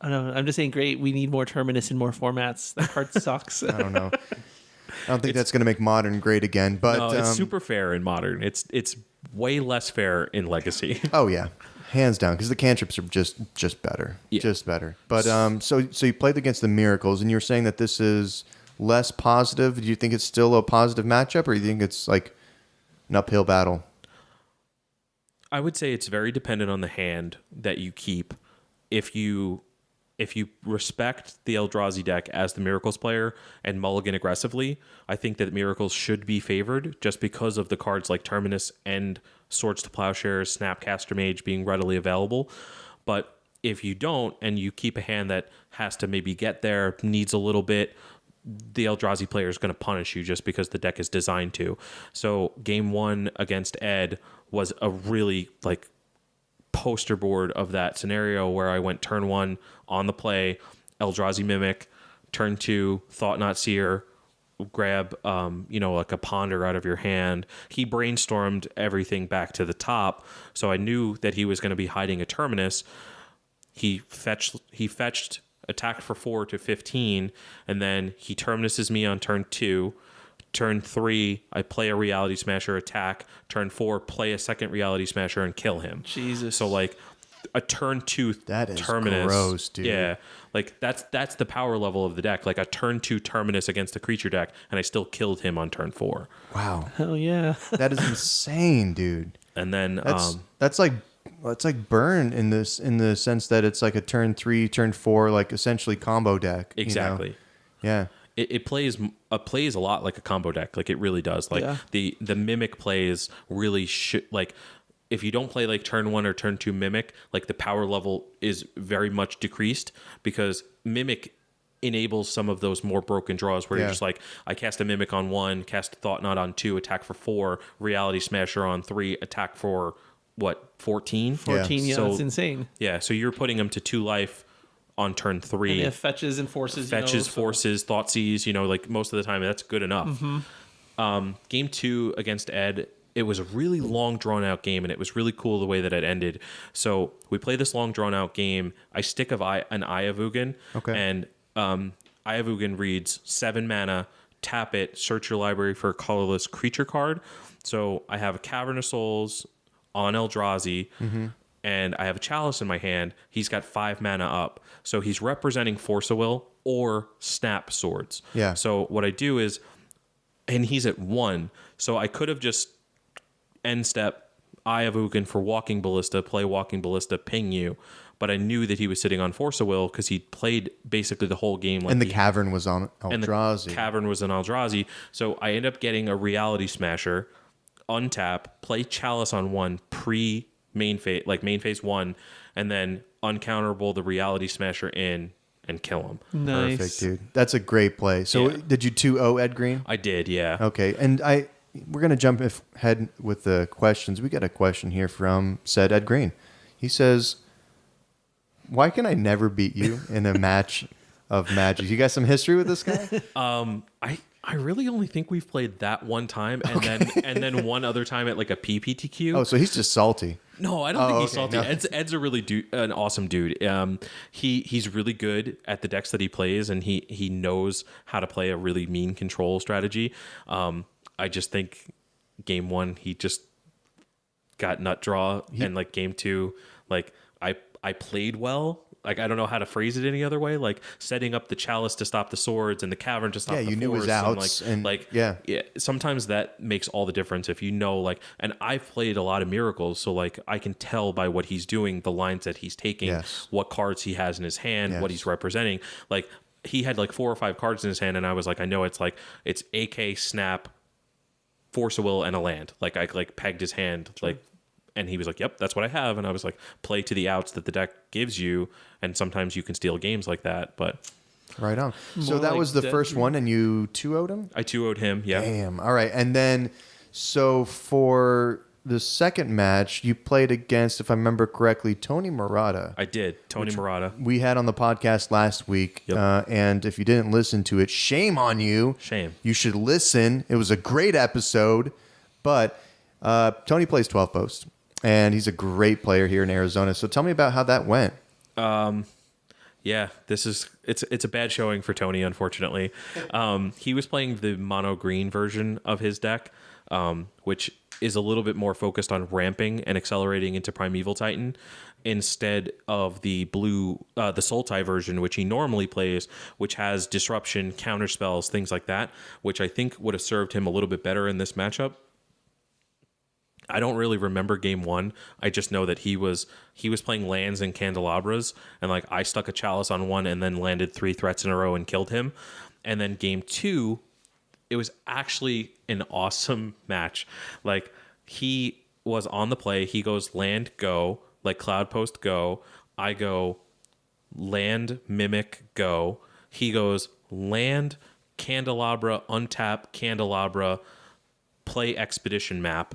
don't know. I'm just saying, great. We need more Terminus in more formats. That card sucks. I don't know. I don't think that's going to make Modern great again. But no, it's super fair in Modern. It's way less fair in Legacy. Oh yeah, hands down, because the cantrips are just better, just better. But so you played against the Miracles, and you were saying that this is less positive. Do you think it's still a positive matchup, or do you think it's like an uphill battle? I would say it's very dependent on the hand that you keep. If you respect the Eldrazi deck as the Miracles player and mulligan aggressively, I think that Miracles should be favored just because of the cards like Terminus and Swords to Plowshares, Snapcaster Mage being readily available. But if you don't, and you keep a hand that has to maybe get there, needs a little bit, the Eldrazi player is going to punish you just because the deck is designed to. So game 1 against Ed was a really like poster board of that scenario where I went turn 1 on the play, Eldrazi Mimic, turn 2, Thought Not Seer, grab like a Ponder out of your hand. He brainstormed everything back to the top, so I knew that he was going to be hiding a Terminus. He fetched attacked for 4 to 15, and then he Terminuses me on turn 2. Turn 3, I play a Reality Smasher, attack. Turn 4, play a second Reality Smasher and kill him. Jesus. So like a turn 2 that is Terminus. Gross, dude. Yeah. Like that's the power level of the deck. Like a turn 2 Terminus against a creature deck, and I still killed him on turn 4. Wow. Hell yeah. That is insane, dude. And then that's like Burn in the sense that it's like a turn 3, turn 4, like essentially combo deck. Exactly. You know? Yeah. It plays a lot like a combo deck. Like it really does. Like the Mimic plays really like if you don't play like turn 1 or turn 2 Mimic, like the power level is very much decreased because Mimic enables some of those more broken draws where you're just like, I cast a Mimic on 1, cast a Thought Knot on 2, attack for 4, Reality Smasher on 3, attack for what, 14? 14, yeah, that's insane. Yeah, so you're putting them to 2 life on turn 3. And they have fetches and forces. Forces, Thoughtseize, like most of the time that's good enough. Mm-hmm. Game 2 against Ed, it was a really long drawn out game, and it was really cool the way that it ended. So we play this long drawn out game. I stick an Ayavugan, and Ayavugan reads 7 mana, tap it, search your library for a colorless creature card. So I have a Cavern of Souls on Eldrazi, and I have a Chalice in my hand. He's got 5 mana up. So he's representing Force of Will or Snap Swords. Yeah. So what I do is, and he's at 1, so I could have just end step Ayavugan for Walking Ballista, play Walking Ballista, ping you. But I knew that he was sitting on Force of Will because he played basically the whole game. Like and the Cavern was on Eldrazi. And the Cavern was on Eldrazi. So I end up getting a Reality Smasher, untap, play Chalice on 1 main phase 1, and then uncounterable the Reality Smasher in and kill him. Nice. Perfect, dude. That's a great play. So did you 2-0 Ed Green? I did, yeah. Okay, and we're gonna jump ahead with the questions. We got a question here from said Ed Green. He says, "Why can I never beat you in a match of Magic?" You got some history with this guy? I really only think we've played that one time, and then one other time at like a PPTQ. Oh, so he's just salty. No, I don't think he's salty. No. Ed's a really an awesome dude. He's really good at the decks that he plays, and he knows how to play a really mean control strategy. I just think game 1 he just got nut draw, and like game 2, like I played well. Like, I don't know how to phrase it any other way. Like, setting up the Chalice to stop the swords and the Cavern to stop the force. Yeah, you knew his outs. Yeah, sometimes that makes all the difference if you know, like, and I've played a lot of Miracles, so, like, I can tell by what he's doing, the lines that he's taking, what cards he has in his hand, what he's representing. Like, he had, like, 4 or 5 cards in his hand, and I was like, I know it's AK, Snap, Force of Will, and a land. Like, I, like, pegged his hand, like... And he was like, yep, that's what I have. And I was like, play to the outs that the deck gives you. And sometimes you can steal games like that. But Right on. So More that like was the Dead first Dream. one, and you 2-0'd him? I 2-0'd him. Yeah. Damn. All right. And then, so for the second match, you played against, if I remember correctly, Tony Murata. I did. Tony Murata. We had on the podcast last week. Yep. And if you didn't listen to it, shame on you. Shame. You should listen. It was a great episode. But Tony plays 12 post, and he's a great player here in Arizona. So tell me about how that went. Yeah, it's a bad showing for Tony, unfortunately. He was playing the mono green version of his deck, which is a little bit more focused on ramping and accelerating into Primeval Titan instead of the blue, the Sultai version, which he normally plays, which has disruption, counter spells, things like that, which I think would have served him a little bit better in this matchup. I don't really remember game one. I just know that he was playing lands and candelabras, and like I stuck a chalice on one and then landed 3 threats in a row and killed him. And then game two, it was actually an awesome match. Like he was on the play. He goes land, go, like Cloud Post, go. I go land, mimic, go. He goes land, candelabra, untap, candelabra, play expedition map,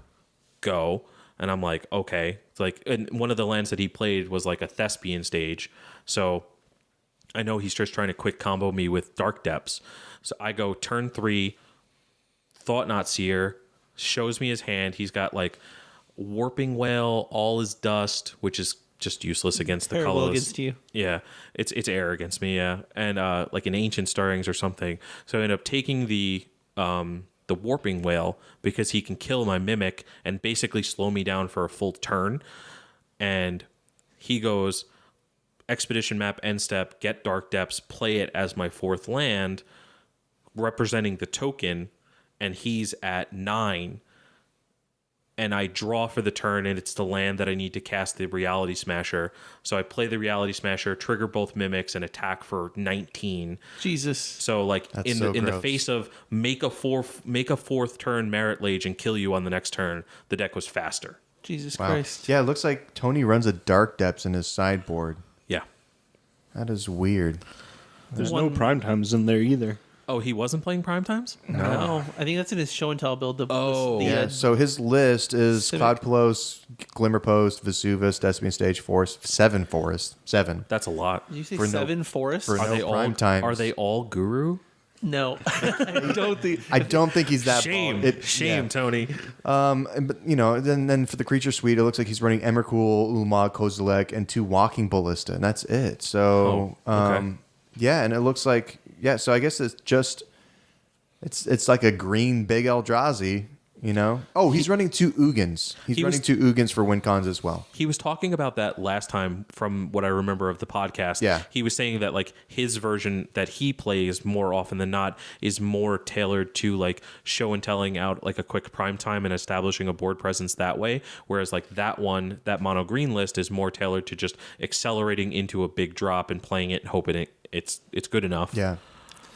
go. And I'm like, okay. It's like, and one of the lands that he played was like a Thespian stage. So I know he's just trying to quick combo me with Dark Depths. So I go turn 3, Thought Not Seer, shows me his hand. He's got like Warping Whale, All Is Dust, which is just useless against the Terrible colors. against you. Yeah, it's air against me, yeah. And like an Ancient Stirrings or something. So I end up taking the Warping Whale because he can kill my Mimic and basically slow me down for a full turn. And he goes Expedition Map, end step, get Dark Depths, play it as my 4th land, representing the token, and he's at 9. And I draw for the turn, and it's the land that I need to cast the Reality Smasher. So I play the Reality Smasher, trigger both Mimics, and attack for 19. Jesus. So like That's in so the gross. face of make a 4th turn Merit Lage and kill you on the next turn, the deck was faster. Jesus Wow. Christ. Yeah, it looks like Tony runs a Dark Depths in his sideboard. Yeah. That is weird. There's no prime times in there either. Oh, he wasn't playing Prime Times? No, I think that's in his show and tell build. Yeah, so his list is Civic. Cloud Pelos, Glimmer Post, Vesuvus, Thespian Stage, Forest, 7 Forest. 7. That's a lot. Did you say For no- 7 forests? for no prime times. Are they all Guru? No, I don't think. I don't think he's that Shame. bald. Shame, Yeah. Tony. But you know, then for the creature suite, it looks like he's running Emrakul, Ulamog, Kozilek, and 2 Walking Ballista, and that's it. So, okay. yeah, and it looks like So I guess it's just it's like a green big Eldrazi, you know. Oh, he's running 2 Ugins. He's He was- running 2 Ugins for WinCons as well. He was talking about that last time from what I remember of the podcast. Yeah. He was saying that like his version that he plays more often than not is more tailored to like show and telling out like a quick prime time and establishing a board presence that way. Whereas like that mono green list is more tailored to just accelerating into a big drop and playing it and hoping it's good enough. Yeah.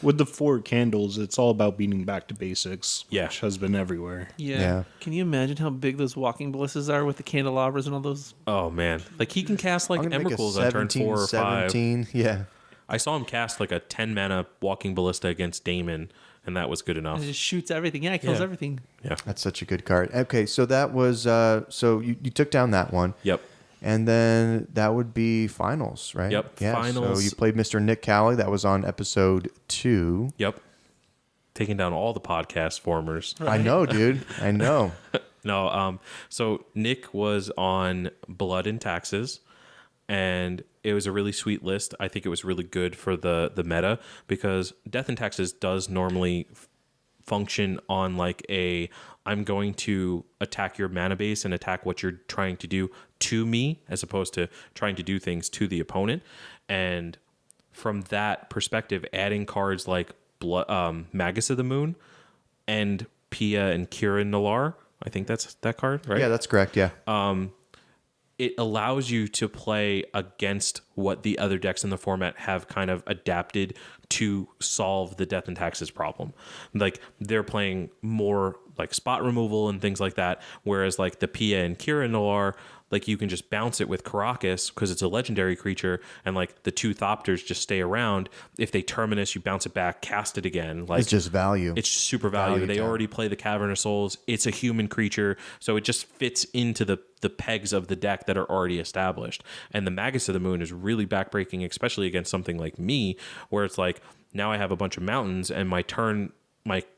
With the 4 candles, it's all about beating back to basics, Yeah. which has been everywhere. Yeah. Yeah. Can you imagine how big those walking ballistas are with the candelabras and all those? Oh man. Like he can cast like I'm gonna make a Emrakuls on turn 4 or 5. 17. Yeah. I saw him cast like a 10 mana walking ballista against Daemon, and that was good enough. It just shoots everything. Yeah, it kills Yeah. everything. Yeah. That's such a good card. Okay, so that was so you took down that one. Yep. And then that would be finals, right? Yep, Yeah, finals. So you played Mr. Nick Calley. That was on episode 2. Yep. Taking down all the podcast formers. I know, dude. I know. No, so Nick was on Blood and Taxes, and it was a really sweet list. I think it was really good for the meta because Death and Taxes does normally function on like I'm going to attack your mana base and attack what you're trying to do to me as opposed to trying to do things to the opponent. And from that perspective, adding cards like Magus of the Moon and Pia and Kira Nalar, I think that's that card, right? Yeah, that's correct. Yeah. It allows you to play against what the other decks in the format have kind of adapted to solve the Death and Taxes problem. Like they're playing more like spot removal and things like that, whereas like the Pia and Kira Nalar like you can just bounce it with Karakas because it's a legendary creature, and like the 2 Thopters just stay around. If they terminus, you bounce it back, cast it again. Like it's just value. It's super value. They already play the Cavern of Souls. It's a human creature, so it just fits into the pegs of the deck that are already established. And the Magus of the Moon is really backbreaking, especially against something like me, where it's like now I have a bunch of mountains, and my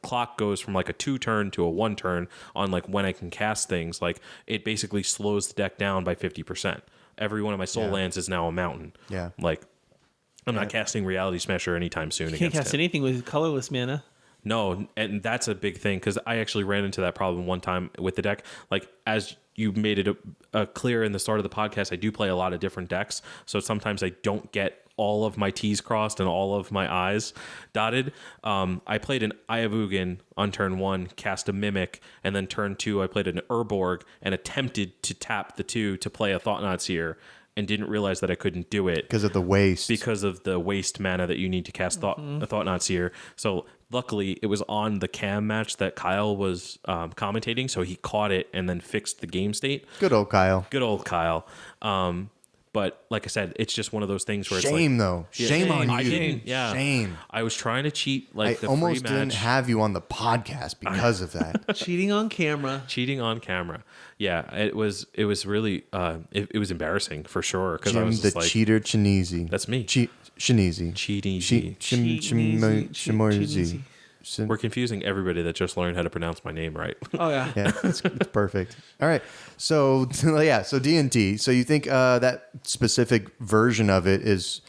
clock goes from like a 2 turn to a 1 turn on like when I can cast things. Like it basically slows the deck down by 50%. Every one of my soul lands is now a mountain. Yeah. Like I'm not casting Reality Smasher anytime soon. You can't cast anything with colorless mana. No, and that's a big thing because I actually ran into that problem one time with the deck. Like, as you made it clear in the start of the podcast, I do play a lot of different decks, so sometimes I don't get all of my T's crossed and all of my I's dotted. I played an Ayavugan on turn 1, cast a Mimic, and then turn 2 I played an Urborg and attempted to tap the 2 to play a Thought-Knot Seer, and didn't realize that I couldn't do it because of the waste. Because of the waste mana that you need to cast Thought-Knot Seer. So luckily, it was on the cam match that Kyle was commentating, so he caught it and then fixed the game state. Good old Kyle. Good old Kyle. But like I said, it's just one of those things where shame, it's like, though. Shame on you. Shame. I was trying to cheat like the almost free match. didn't have you on the podcast because of that. Cheating on camera. Cheating on camera. Yeah, it was really it was embarrassing for sure because I Jim was the just like, cheater Chianese. That's me. Chianese. Chianese. We're confusing everybody that just learned how to pronounce my name right. Oh yeah. Yeah, it's perfect. All right, so so D&T. So you think that specific version of it is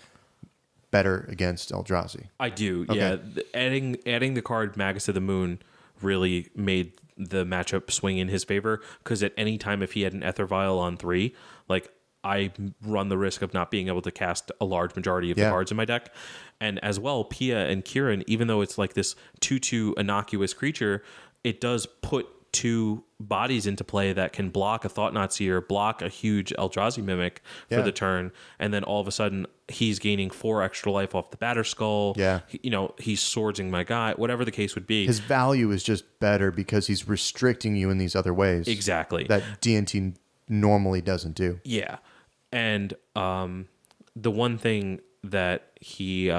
better against Eldrazi? I do. Okay. Yeah, adding the card Magus of the Moon really made the matchup swing in his favor because at any time if he had an Ether Vial on 3, like I run the risk of not being able to cast a large majority of the cards in my deck. And as well, Pia and Kieran, even though it's like this 2/2 innocuous creature, it does put 2 bodies into play that can block a Thought-Knot Seer, block a huge Eldrazi Mimic for the turn, and then all of a sudden he's gaining 4 extra life off the Batter Skull. Yeah. He's swordsing my guy, whatever the case would be. His value is just better because he's restricting you in these other ways. Exactly. That D&T normally doesn't do. Yeah. And the one thing that he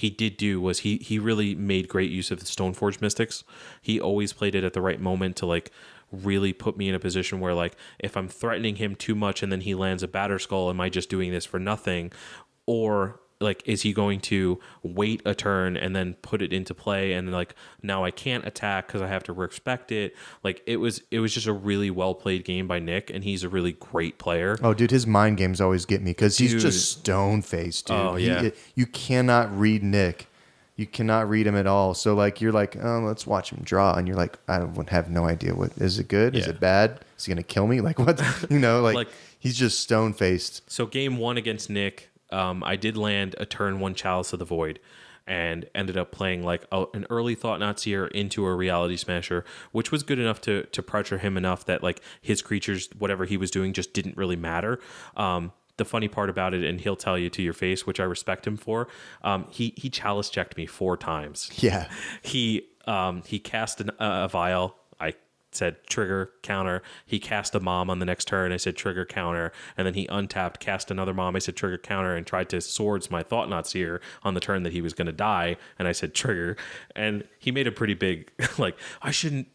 did do was he really made great use of the Stoneforge Mystics. He always played it at the right moment to like really put me in a position where like if I'm threatening him too much and then he lands a Batter Skull, am I just doing this for nothing? Or like is he going to wait a turn and then put it into play and like now I can't attack because I have to respect it? Like it was just a really well played game by Nick, and he's a really great player. Oh, dude, his mind games always get me because he's just stone faced, dude. Oh yeah, you cannot read Nick. You cannot read him at all. So like you're like, oh, let's watch him draw, and you're like, I don't have no idea what is it good? Is it bad? Is he gonna kill me? Like what? Like he's just stone faced. So game 1 against Nick. I did land a turn 1 Chalice of the Void and ended up playing like an early Thought-Knot Seer into a Reality Smasher, which was good enough to pressure him enough that like his creatures, whatever he was doing, just didn't really matter. The funny part about it, and he'll tell you to your face, which I respect him for, he Chalice checked me 4 times. Yeah. He cast a vial. I said trigger, counter. He cast a mom on the next turn. I said trigger, counter. And then he untapped, cast another mom. I said trigger, counter, and tried to swords my Thought-Knot Seer on the turn that he was going to die. And I said trigger. And he made a pretty big, like, I shouldn't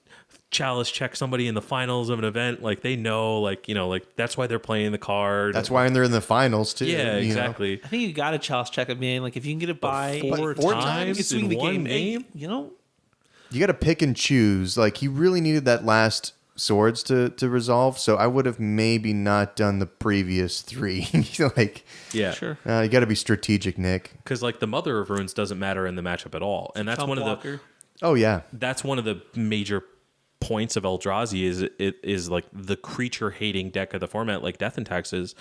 Chalice check somebody in the finals of an event. Like, they know, like, like that's why they're playing the card. That's why they're in the finals, too. Yeah, exactly. I think you got to Chalice check a man. Like, if you can get it by 4 times you can swing in the one game. game. You got to pick and choose. Like, he really needed that last swords to resolve, so I would have maybe not done the previous 3. Like, yeah, sure. You got to be strategic, Nick. Because like the Mother of Runes doesn't matter in the matchup at all, and that's Oh yeah, that's one of the major points of Eldrazi is it is like the creature hating deck of the format, like Death and Taxes.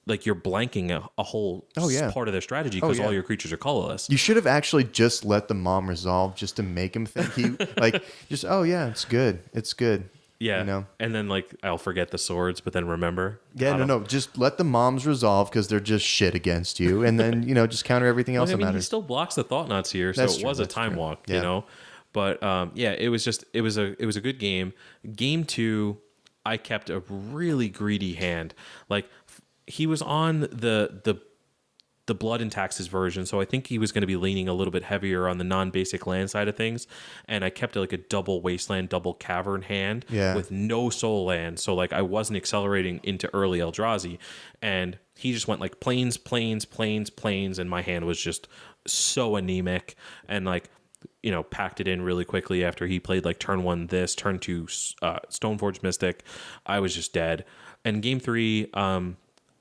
Like you're blanking a whole part of their strategy because all your creatures are colorless. You should have actually just let the mom resolve just to make him think he like just it's good. It's good. Yeah. And then like I'll forget the swords, but then remember. Yeah, no. Just let the moms resolve because they're just shit against you, and then just counter everything else that matters. He still blocks the Thought-Knots here, so it was a time walk, yeah. But it was a good game. Game 2. I kept a really greedy hand. Like he was on the blood and taxes version, so I think he was going to be leaning a little bit heavier on the non-basic land side of things, and I kept it like a double wasteland, double cavern hand with no soul land, so like I wasn't accelerating into early Eldrazi, and he just went like plains, and my hand was just so anemic, and like, you know, packed it in really quickly after he played like turn 1 this, turn 2 Stoneforge Mystic. I was just dead. And game 3,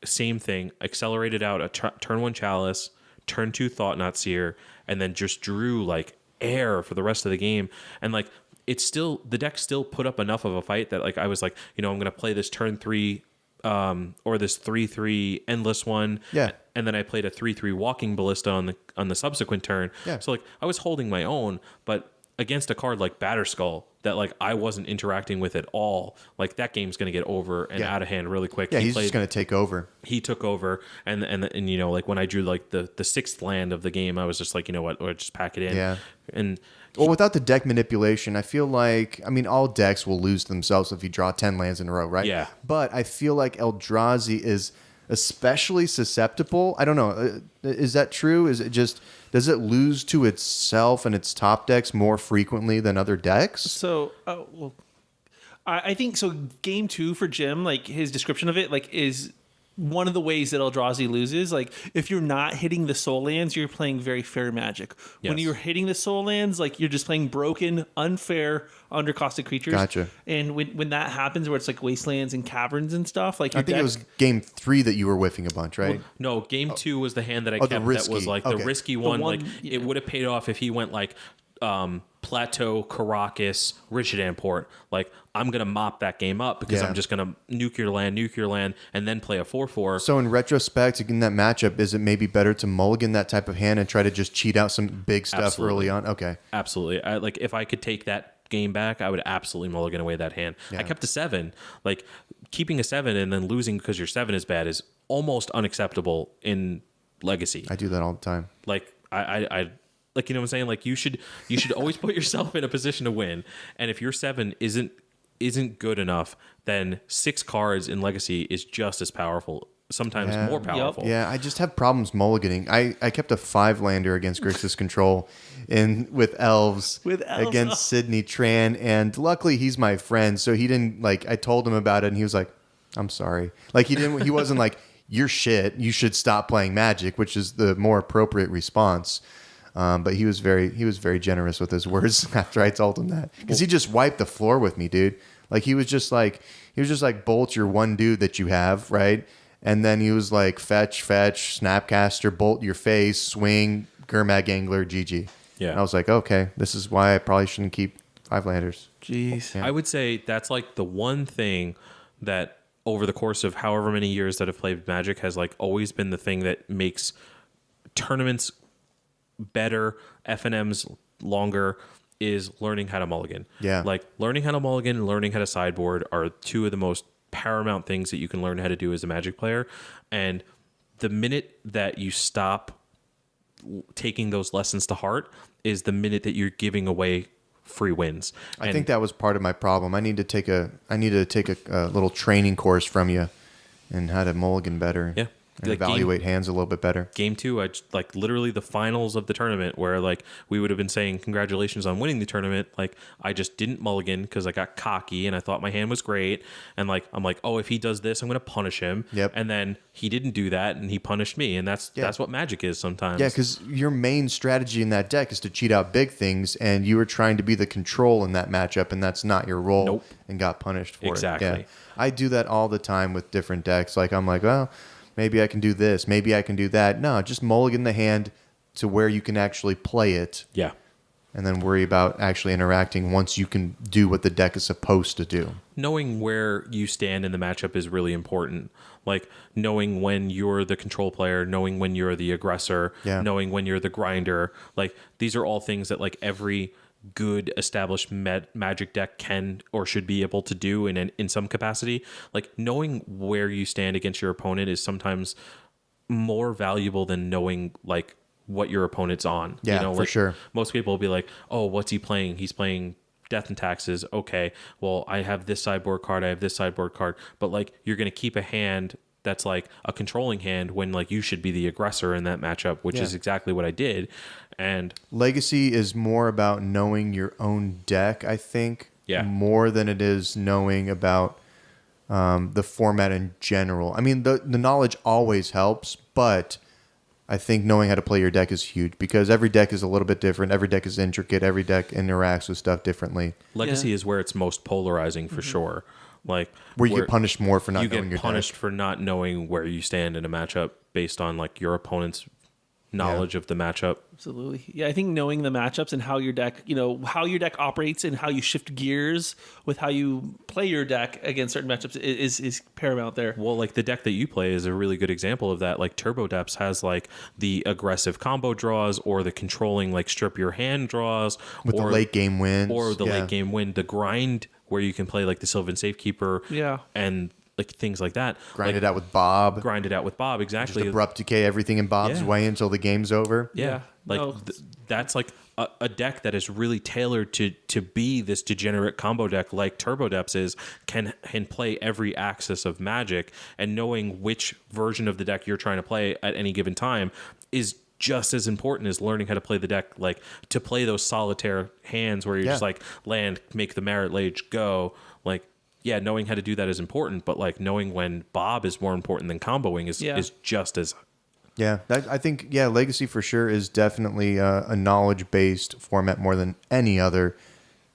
same thing, accelerated out a turn 1 Chalice, turn 2 Thought-Knot Seer, and then just drew like air for the rest of the game. And like the deck still put up enough of a fight that like I was like, you know, I'm gonna play this turn 3 or this 3/3 endless one. Yeah. And then I played a 3/3 Walking Ballista on the subsequent turn. Yeah. So like I was holding my own, but against a card like Batterskull that like I wasn't interacting with at all, like that game's going to get over and out of hand really quick. Yeah, he's just going to take over. He took over, and you know, like when I drew like the 6th land of the game, I was just like, you know what, or just pack it in. Yeah. And well, without the deck manipulation, I feel like, I mean, all decks will lose themselves if you draw 10 lands in a row, right? Yeah. But I feel like Eldrazi is especially susceptible. I don't know. Is that true? Is it just, does it lose to itself and its top decks more frequently than other decks? So, I think so. Game 2 for Jim, like his description of it, like is one of the ways that Eldrazi loses. Like if you're not hitting the soul lands, you're playing very fair Magic. Yes. When you're hitting the soul lands, like you're just playing broken, unfair, undercosted creatures. Gotcha. And when that happens, where it's like wastelands and caverns and stuff, like I think it was game 3 that you were whiffing a bunch, right? well, no, game 2 was the hand that I kept. That was like the risky one. one, like it would have paid off if he went like Plateau, Caracas, Rishidanport. Like I'm gonna mop that game up because I'm just gonna nuke your land, and then play a 4/4. So in retrospect, in that matchup, is it maybe better to mulligan that type of hand and try to just cheat out some big stuff early on? Okay. Absolutely. Like if I could take that game back, I would absolutely mulligan away that hand. Yeah. I kept a 7. Like keeping a 7 and then losing because your 7 is bad is almost unacceptable in Legacy. I do that all the time. Like I like, you know what I'm saying? Like you should always put yourself in a position to win. And if your 7 isn't good enough, then 6 cards in Legacy is just as powerful, sometimes more powerful. Yeah, I just have problems mulliganing. I kept a 5-lander against Grixis Control with elves against Sidney Tran, and luckily he's my friend, so he didn't like. I told him about it, and he was like, "I'm sorry." Like he wasn't like, "You're shit. You should stop playing Magic," which is the more appropriate response. But he was very generous with his words after I told him that, because he just wiped the floor with me, dude. Like he was just like bolt your one dude that you have, right? And then he was like fetch, Snapcaster, bolt your face, swing, Gurmag Angler, GG. Yeah. And I was like, okay, this is why I probably shouldn't keep 5-landers. Jeez. Yeah. I would say that's like the one thing that over the course of however many years that I've played Magic has like always been the thing that makes tournaments better, FNMs longer, is learning how to mulligan. Yeah. Like learning how to mulligan and learning how to sideboard are two of the most paramount things that you can learn how to do as a Magic player. And the minute that you stop taking those lessons to heart is the minute that you're giving away free wins. I think that was part of my problem. I need to take a little training course from you and how to mulligan better. Yeah. And Like evaluate hands a little bit better. Game 2, I like literally the finals of the tournament where like we would have been saying congratulations on winning the tournament. Like I just didn't mulligan because I got cocky and I thought my hand was great. And like I'm like, oh, if he does this, I'm going to punish him. Yep. And then he didn't do that and he punished me. And that's what Magic is sometimes. Yeah, because your main strategy in that deck is to cheat out big things, and you were trying to be the control in that matchup, and that's not your role. Nope. And got punished for Exactly. it. Yeah. I do that all the time with different decks. Like I'm like, well, maybe I can do this. Maybe I can do that. No, just mulligan the hand to where you can actually play it. Yeah. And then worry about actually interacting once you can do what the deck is supposed to do. Knowing where you stand in the matchup is really important. Like knowing when you're the control player, knowing when you're the aggressor, knowing when you're the grinder. Like these are all things that like every good established Magic deck can or should be able to do in some capacity. Like knowing where you stand against your opponent is sometimes more valuable than knowing like what your opponent's on. Yeah, you know, for like, sure. Most people will be like, oh, what's he playing? He's playing Death and Taxes, okay, well, I have this sideboard card, I have this sideboard card, but like you're going to keep a hand that's like a controlling hand when like you should be the aggressor in that matchup, which is exactly what I did. And Legacy is more about knowing your own deck, I think, more than it is knowing about the format in general. I mean, the knowledge always helps, but I think knowing how to play your deck is huge because every deck is a little bit different. Every deck is intricate. Every deck interacts with stuff differently. Legacy is where it's most polarizing for sure. Like where you get punished more for not knowing your deck. You get punished for not knowing where you stand in a matchup based on like your opponent's knowledge of the matchup. Absolutely. Yeah, I think knowing the matchups and how your deck, how your deck operates and how you shift gears with how you play your deck against certain matchups is paramount there. Well, like the deck that you play is a really good example of that. Like Turbo Depths has like the aggressive combo draws or the controlling like strip your hand draws. With the late game win. Or the late game win. The grind where you can play like the Sylvan Safekeeper. Yeah. And like things like that. Grind it out with Bob. Grind it out with Bob, exactly. Just abrupt decay everything in Bob's way until the game's over. Yeah. Like that's like a deck that is really tailored to be this degenerate combo deck like Turbo Depths is, can play every axis of Magic, and knowing which version of the deck you're trying to play at any given time is just as important as learning how to play the deck, like to play those solitaire hands where you're just like land, make the Merit Lage go. Like, yeah, knowing how to do that is important, but like knowing when Bob is more important than comboing is just as. Yeah, I think Legacy for sure is definitely a knowledge-based format more than any other,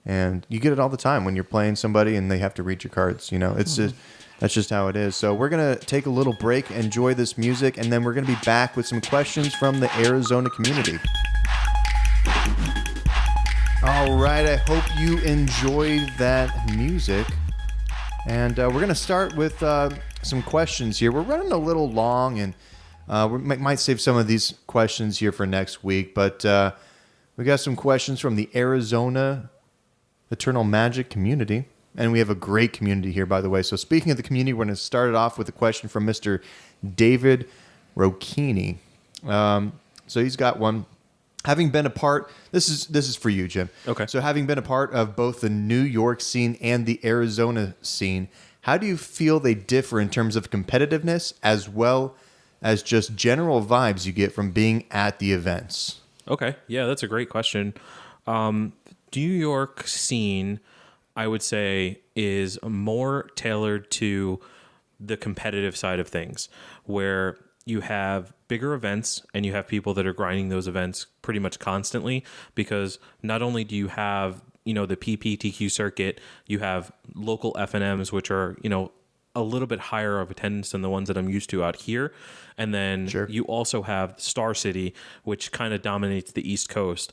and you get it all the time when you're playing somebody and they have to read your cards. It's just that's just how it is. So we're gonna take a little break, enjoy this music, and then we're gonna be back with some questions from the Arizona community. All right, I hope you enjoyed that music. And we're going to start with some questions here. We're running a little long, and we might save some of these questions here for next week. But we got some questions from the Arizona Eternal Magic community. And we have a great community here, by the way. So speaking of the community, we're going to start it off with a question from Mr. David Rocchini. So he's got one. Having been a part, this is for you, Jim. Okay. So having been a part of both the New York scene and the Arizona scene, how do you feel they differ in terms of competitiveness as well as just general vibes you get from being at the events? Okay. Yeah, that's a great question. New York scene, I would say, is more tailored to the competitive side of things, where you have bigger events and you have people that are grinding those events pretty much constantly, because not only do you have, the PPTQ circuit, you have local FNMs, which are, a little bit higher of attendance than the ones that I'm used to out here. And then you also have Star City, which kind of dominates the East Coast.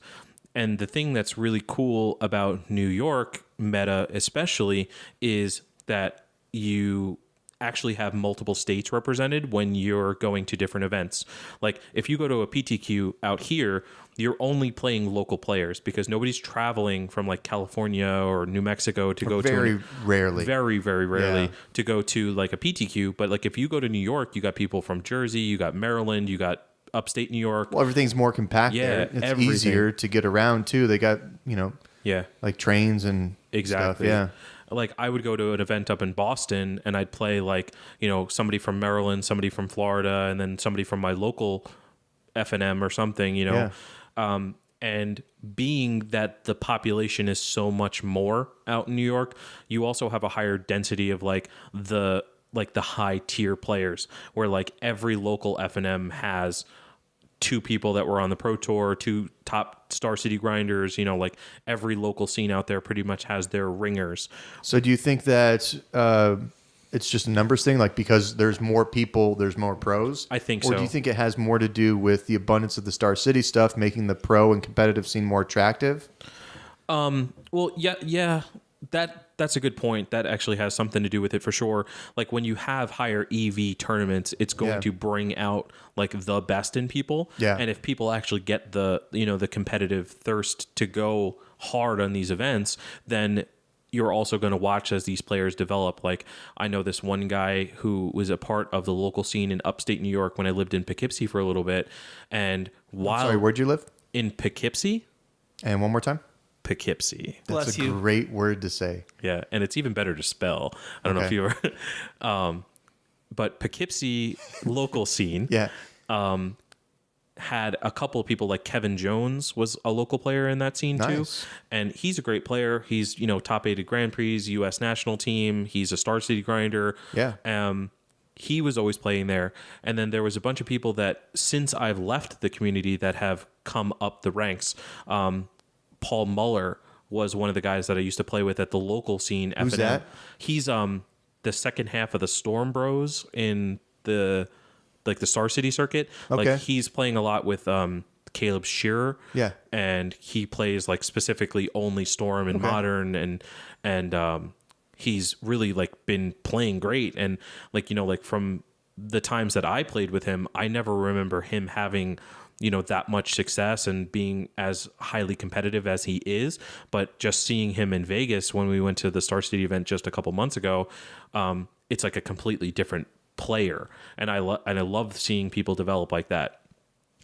And the thing that's really cool about New York meta especially is that you actually have multiple states represented when you're going to different events. Like if you go to a PTQ out here, you're only playing local players because nobody's traveling from like California or New Mexico to go very rarely to go to like a PTQ. But like if you go to New York, you got people from Jersey, you got Maryland, you got upstate New York. Well, everything's more compact there. It's easier to get around too. They got, like trains and stuff. Yeah. Like I would go to an event up in Boston and I'd play like, somebody from Maryland, somebody from Florida, and then somebody from my local FNM or something, and being that the population is so much more out in New York, you also have a higher density of like the high tier players, where like every local FNM has two people that were on the Pro Tour, two top Star City grinders, like every local scene out there pretty much has their ringers. So do you think that it's just a numbers thing, like because there's more people, there's more pros? I think so. Or do you think it has more to do with the abundance of the Star City stuff, making the pro and competitive scene more attractive? Well, yeah, that's a good point. That actually has something to do with it for sure. Like when you have higher EV tournaments, it's going to bring out like the best in people. Yeah. And if people actually get the competitive thirst to go hard on these events, then you're also going to watch as these players develop. Like I know this one guy who was a part of the local scene in upstate New York when I lived in Poughkeepsie for a little bit. And while Sorry, where'd you live? In Poughkeepsie. And one more time. Poughkeepsie. That's a great word to say. Yeah, and it's even better to spell. I don't know if you ever... but Poughkeepsie local scene had a couple of people, like Kevin Jones was a local player in that scene too. And he's a great player. He's, top 8 at Grand Prix, U.S. national team. He's a Star City grinder. Yeah. He was always playing there. And then there was a bunch of people that, since I've left the community, that have come up the ranks. Paul Muller was one of the guys that I used to play with at the local scene. Who's F&M. that? He's the second half of the Storm Bros in the Star City circuit. Okay. Like, he's playing a lot with Caleb Shearer. Yeah. And he plays like specifically only Storm and Modern, and he's really like been playing great. And like, from the times that I played with him, I never remember him having, that much success and being as highly competitive as he is. But just seeing him in Vegas when we went to the Star City event just a couple months ago, it's like a completely different player. And I love seeing people develop like that.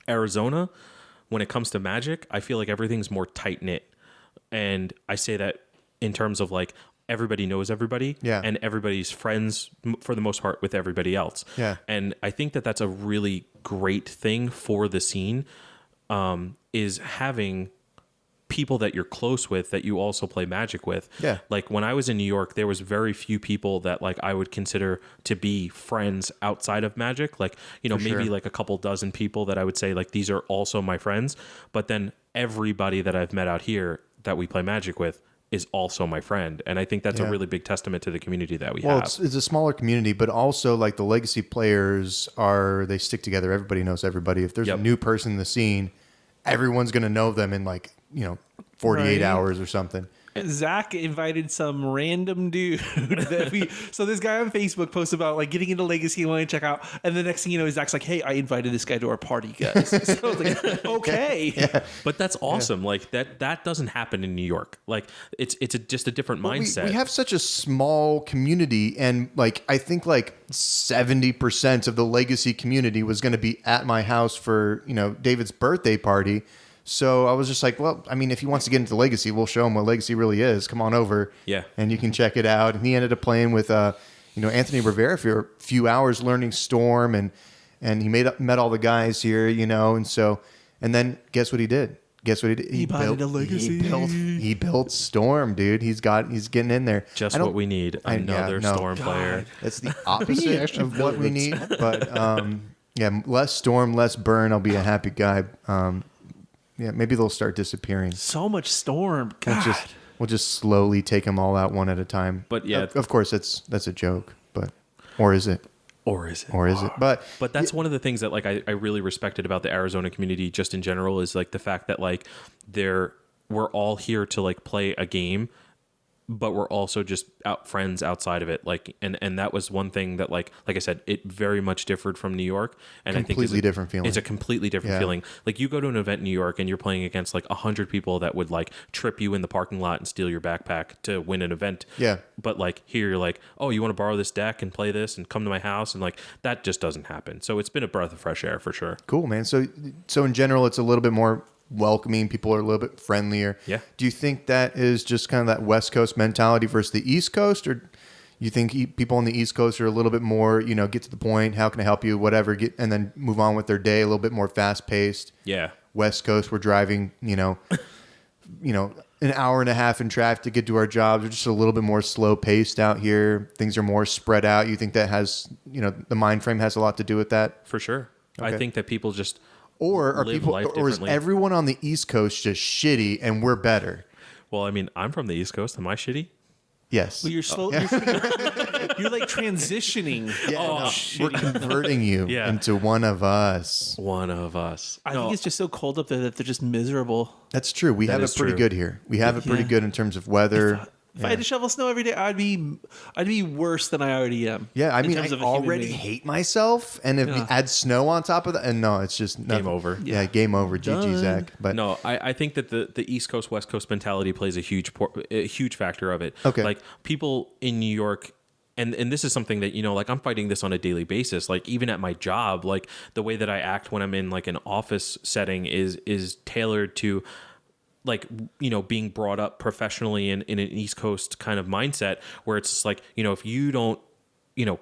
Arizona, when it comes to Magic, I feel like everything's more tight knit. And I say that in terms of like, everybody knows everybody, and everybody's friends for the most part with everybody else. Yeah. And I think that that's a really great thing for the scene, is having people that you're close with that you also play Magic with. Yeah. Like when I was in New York, there was very few people that like I would consider to be friends outside of Magic. Like, maybe like a couple dozen people that I would say like, these are also my friends. But then everybody that I've met out here that we play Magic with is also my friend. And I think that's a really big testament to the community that we have. It's a smaller community, but also like the legacy players they stick together. Everybody knows everybody. If there's a new person in the scene, everyone's going to know them in like, 48 hours or something. Zach invited some random dude so this guy on Facebook posts about like getting into Legacy and wanting to check out, and the next thing you know, Zach's like, hey, I invited this guy to our party, guys. So I was like, okay. Yeah. But that's awesome. Like that doesn't happen in New York. Like it's just a different mindset. We have such a small community, and like I think like 70% of the Legacy community was going to be at my house for David's birthday party. So I was just like, well, I mean, if he wants to get into Legacy, we'll show him what Legacy really is. Come on over. Yeah. And you can check it out. And he ended up playing with, Anthony Rivera for a few hours learning Storm. And he met all the guys here, and then guess what he did? He built a Legacy. He built Storm, dude. He's getting in there. Just what we need. Another Storm player. That's the opposite of what we need. But less Storm, less burn. I'll be a happy guy. Maybe they'll start disappearing. So much Storm. God. We'll just slowly take them all out one at a time. But yeah, of course that's a joke. But or is it? But that's one of the things that like I really respected about the Arizona community just in general is like the fact that like we're all here to like play a game, but we're also just friends outside of it. Like, and that was one thing that like I said, it very much differed from New York. And I think different feeling. It's a completely different feeling. Like you go to an event in New York and you're playing against like 100 people that would like trip you in the parking lot and steal your backpack to win an event. Yeah. But like here you're like, oh, you want to borrow this deck and play this and come to my house? And like, that just doesn't happen. So it's been a breath of fresh air for sure. Cool, man. So in general, it's a little bit more welcoming. People are a little bit friendlier. Yeah. Do you think that is just kind of that West Coast mentality versus the East Coast, or you think people on the East Coast are a little bit more, get to the point, how can I help you, whatever, and then move on with their day, a little bit more fast paced? Yeah. West Coast, we're driving, an hour and a half in traffic to get to our jobs. We're just a little bit more slow paced out here. Things are more spread out. You think that has, the mind frame has a lot to do with that? For sure. Okay. I think that people just or is everyone on the East Coast just shitty and we're better? Well, I mean, I'm from the East Coast. Am I shitty? Yes. Well, you're slow. You're like transitioning. We're converting you into one of us. One of us. I think it's just so cold up there that they're just miserable. That's true. We have it pretty good here. We have it pretty good in terms of weather. If I had to shovel snow every day, I'd be worse than I already am. Yeah, I mean, I already hate myself, and if you add snow on top of that, and no, it's just game over. Yeah, game over. GG, Zach. But no, I think that the East Coast West Coast mentality plays a huge factor of it. Okay, like people in New York. And this is something that, like I'm fighting this on a daily basis. Like even at my job, like the way that I act when I'm in like an office setting is tailored to like, being brought up professionally in an East Coast kind of mindset where it's just like, if you don't,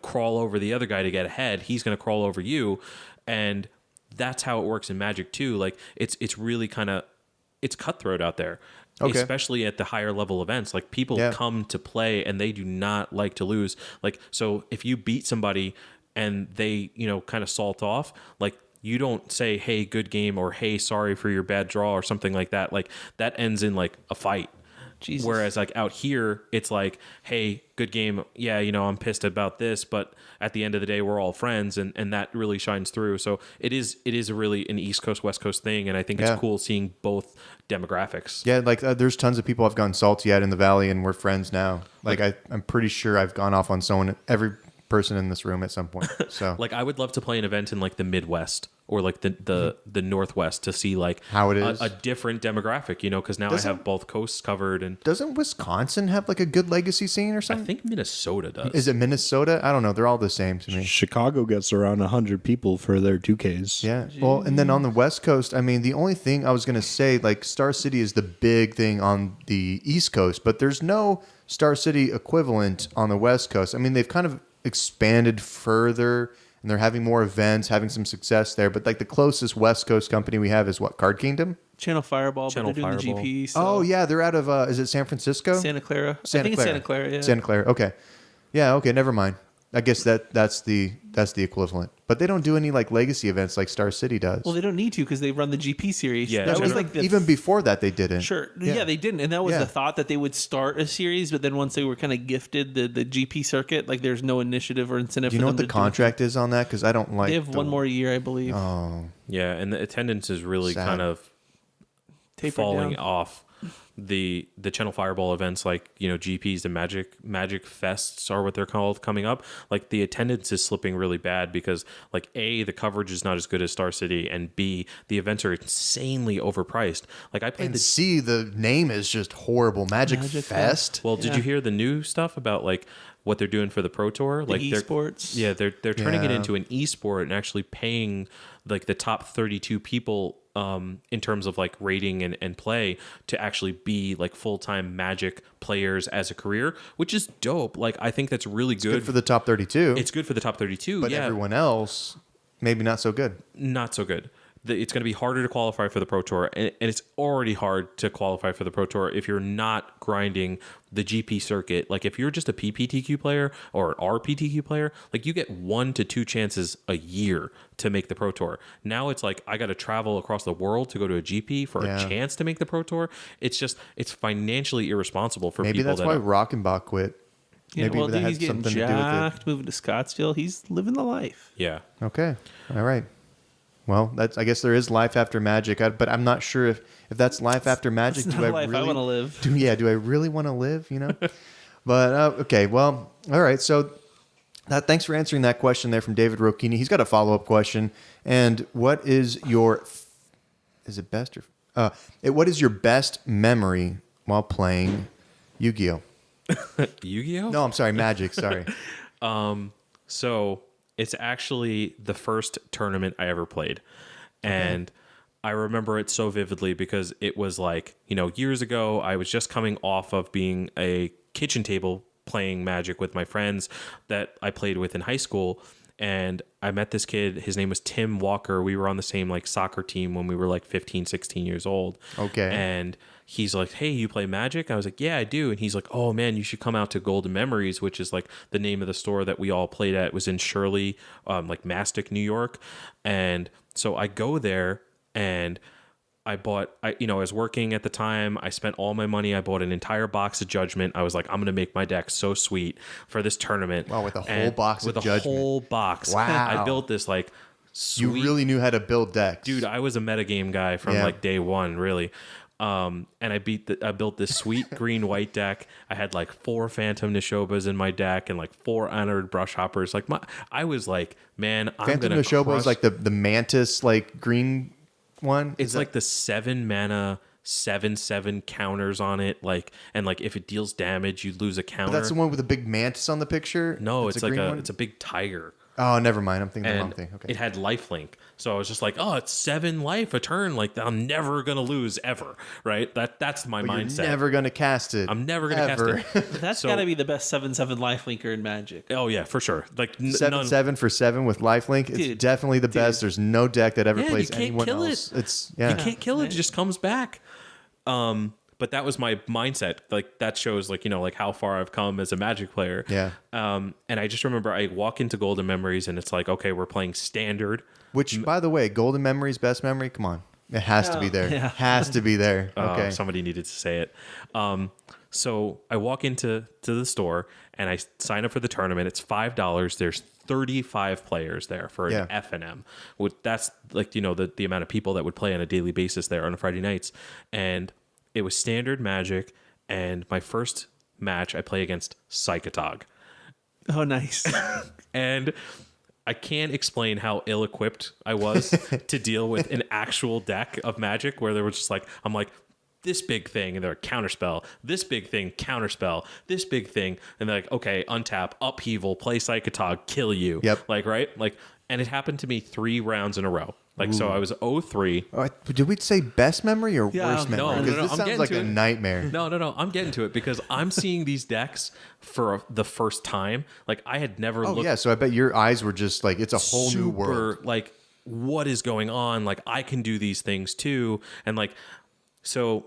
crawl over the other guy to get ahead, he's going to crawl over you. And that's how it works in Magic too. Like it's really kind of, it's cutthroat out there, especially at the higher level events. Like people come to play and they do not like to lose. Like, so if you beat somebody and they, kind of salt off, like, you don't say, hey, good game, or hey, sorry for your bad draw, or something like that. Like that ends in like a fight. Jesus. Whereas like out here, it's like, hey, good game. Yeah, I'm pissed about this, but at the end of the day, we're all friends, and that really shines through. So it is a really an East Coast, West Coast thing, and I think it's cool seeing both demographics. Yeah, like there's tons of people I've gone salty at in the Valley, and we're friends now. Like I'm pretty sure I've gone off on every person in this room at some point. So like I would love to play an event in like the Midwest or like the Northwest to see like how it is a different demographic, because now I have both coasts covered. And doesn't Wisconsin have like a good legacy scene or something? I think Minnesota does. Is it Minnesota? I don't know. They're all the same to me. Chicago gets around 100 people for their 2Ks. Yeah. Jeez. Well, and then on the West Coast, I mean, the only thing I was going to say, like Star City is the big thing on the East Coast, but there's no Star City equivalent on the West Coast. I mean, they've kind of expanded further and they're having more events, having some success there. But like the closest West Coast company we have is what? Card Kingdom? Channel Fireball, Channel but they're doing Fireball. the GP. So. Oh, yeah. They're out of, is it San Francisco? Santa Clara. I think it's Santa Clara, yeah. Santa Clara. Okay. Yeah, okay. Never mind. I guess that's the equivalent. But they don't do any like legacy events like Star City does. Well, they don't need to because they run the GP series. Yeah, that was like even before that they didn't. Sure. Yeah, they didn't. And that was the thought that they would start a series, but then once they were kind of gifted the GP circuit, like there's no initiative or incentive. Do you know what the contract is on that? Because I don't like. They have one more year, I believe. Oh. Yeah, and the attendance is really kind of Tapered falling down. off. The Channel Fireball events, like GPs, the Magic Fests are what they're called, coming up. Like the attendance is slipping really bad because like A, the coverage is not as good as Star City, and B, the events are insanely overpriced. Like I played C, the name is just horrible. Magic Fest. Well, did you hear the new stuff about like what they're doing for the Pro Tour? Like esports. They're turning it into an esport and actually paying like the top 32 people in terms of like rating and play to actually be like full-time Magic players as a career, which is dope. Like I think that's really good for the top 32. It's good for the top 32, but everyone else maybe not so good. Not so good. It's going to be harder to qualify for the Pro Tour, and it's already hard to qualify for the Pro Tour if you're not grinding the GP circuit. Like if you're just a PPTQ player or an RPTQ player, like you get 1 to 2 chances a year to make the Pro Tour. Now it's like I got to travel across the world to go to a GP for a chance to make the Pro Tour. It's financially irresponsible for maybe people. Maybe that's why Rockenbach quit. Yeah, maybe well, that he's had getting something jacked, to do with moving to Scottsdale. He's living the life. Yeah. Okay. All right. Well, I guess there is life after Magic, but I'm not sure if that's life after Magic. It's not a life I want to live. Do I really want to live? But okay, well, all right. So, thanks for answering that question there from David Rocchini. He's got a follow-up question. And what is your? Is it best or? What is your best memory while playing Yu-Gi-Oh? Yu-Gi-Oh? No, I'm sorry, Magic. Sorry. So. It's actually the first tournament I ever played. And I remember it so vividly because it was like, years ago, I was just coming off of being a kitchen table playing Magic with my friends that I played with in high school. And I met this kid. His name was Tim Walker. We were on the same like soccer team when we were like 15, 16 years old. Okay. And he's like, hey, you play Magic? I was like, yeah, I do. And he's like, oh man, you should come out to Golden Memories, which is like the name of the store that we all played at. It was in Shirley, like Mastic, New York. And so I go there and I was working at the time. I spent all my money. I bought an entire box of Judgment. I was like, I'm going to make my deck so sweet for this tournament. Wow, with a whole box of Judgment. With a whole box. Wow. I built this like sweet. You really knew how to build decks. Dude, I was a metagame guy from like day one, really. And I built this sweet green-white deck. I had like 4 Phantom Nishobas in my deck and like 4 Honored Brush Hoppers. Like I was like, man, Phantom Nishoba is like the Mantis like green one. It's like the 7 mana 7/7 counters on it, like, and like if it deals damage, you lose a counter. But that's the one with the big mantis on the picture. No, it's like one? it's a big tiger. Oh, never mind. I'm thinking the wrong And thing. Okay. it had lifelink. So I was just like, oh, it's 7 life a turn. Like, I'm never going to lose ever, right? That's my mindset. You're never going to cast it. I'm never going to cast it. That's got to be the best 7/7 lifelinker in Magic. Oh, yeah, for sure. Like 7/7 for 7 with lifelink. It's definitely the best. There's no deck that ever plays anyone else. You can't kill it. It just comes back. But that was my mindset. Like, that shows, like, like how far I've come as a Magic player. Yeah. And I just remember I walk into Golden Memories and it's like, okay, we're playing standard. Which, by the way, Golden Memories, best memory. Come on, it has to be there. Yeah. Has to be there. Okay. Somebody needed to say it. So I walk into the store and I sign up for the tournament. It's $5. There's 35 players there for an FNM. That's like, the amount of people that would play on a daily basis there on Friday nights. And it was standard Magic. And my first match I play against Psychotog. Oh, nice. And I can't explain how ill-equipped I was to deal with an actual deck of Magic where there was just like, I'm like, this big thing, and they're like, counterspell, this big thing, counterspell, this big thing, and they're like, okay, untap, upheaval, play Psychotog, kill you. Yep. Like, right? Like, and it happened to me 3 rounds in a row. Like, so I was 0-3. Did we say best memory or worst memory? No, Because no, this I'm sounds getting like to a it. nightmare. No. I'm getting to it because I'm seeing these decks for the first time. Like, I had never Oh, looked. yeah. So I bet your eyes were just like, it's a whole new world. Like, what is going on? Like, I can do these things too. And like, so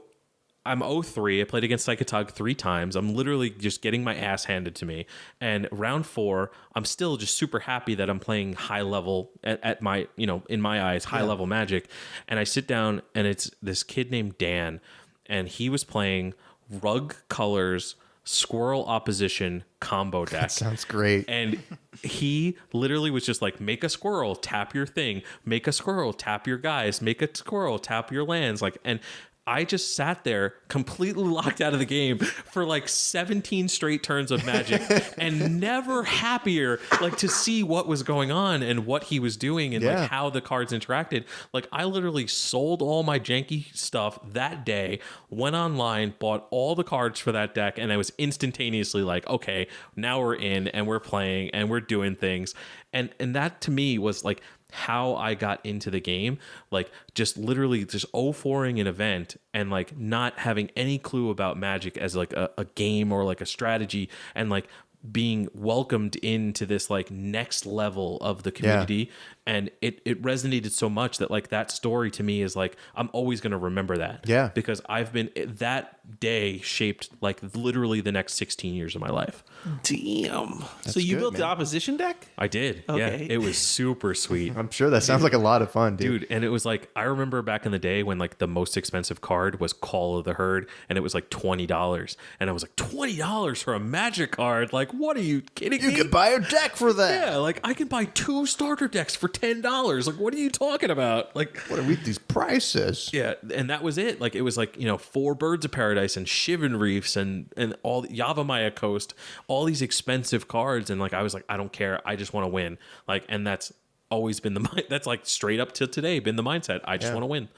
I'm 0-3. I played against Psychotog 3 times. I'm literally just getting my ass handed to me. And round 4, I'm still just super happy that I'm playing high level at my, in my eyes, high level Magic. And I sit down and it's this kid named Dan, and he was playing Rug Colors Squirrel Opposition combo deck. Sounds great. And he literally was just like, make a squirrel, tap your thing, make a squirrel, tap your guys, make a squirrel, tap your lands. Like, and I just sat there completely locked out of the game for like 17 straight turns of Magic and never happier like to see what was going on and what he was doing and like how the cards interacted. Like, I literally sold all my janky stuff that day, went online, bought all the cards for that deck, and I was instantaneously like, okay, now we're in and we're playing and we're doing things. And that to me was like how I got into the game, like just literally just 0-4ing an event and like not having any clue about Magic as like a game or like a strategy, and like being welcomed into this like next level of the community. And it resonated so much that like that story to me is like, I'm always going to remember that. Yeah. Because that day shaped like literally the next 16 years of my life. Damn. So you built the opposition deck? I did. Okay. Yeah. It was super sweet. I'm sure that sounds like a lot of fun, Dude, and it was like, I remember back in the day when like the most expensive card was Call of the Herd, and it was like $20. And I was like, $20 for a Magic card? Like, what are you kidding me? You could buy a deck for that. Yeah, like I can buy 2 starter decks for $10. Like, what are you talking about? Like, What are these prices? yeah, and that was it. Like, it was like, 4 Birds of Paradise and Shivan Reefs and all Yavimaya Coast, all these expensive cards, and like I was like, I don't care. I just want to win. Like, and that's always been that's like straight up to today been the mindset. I just want to win.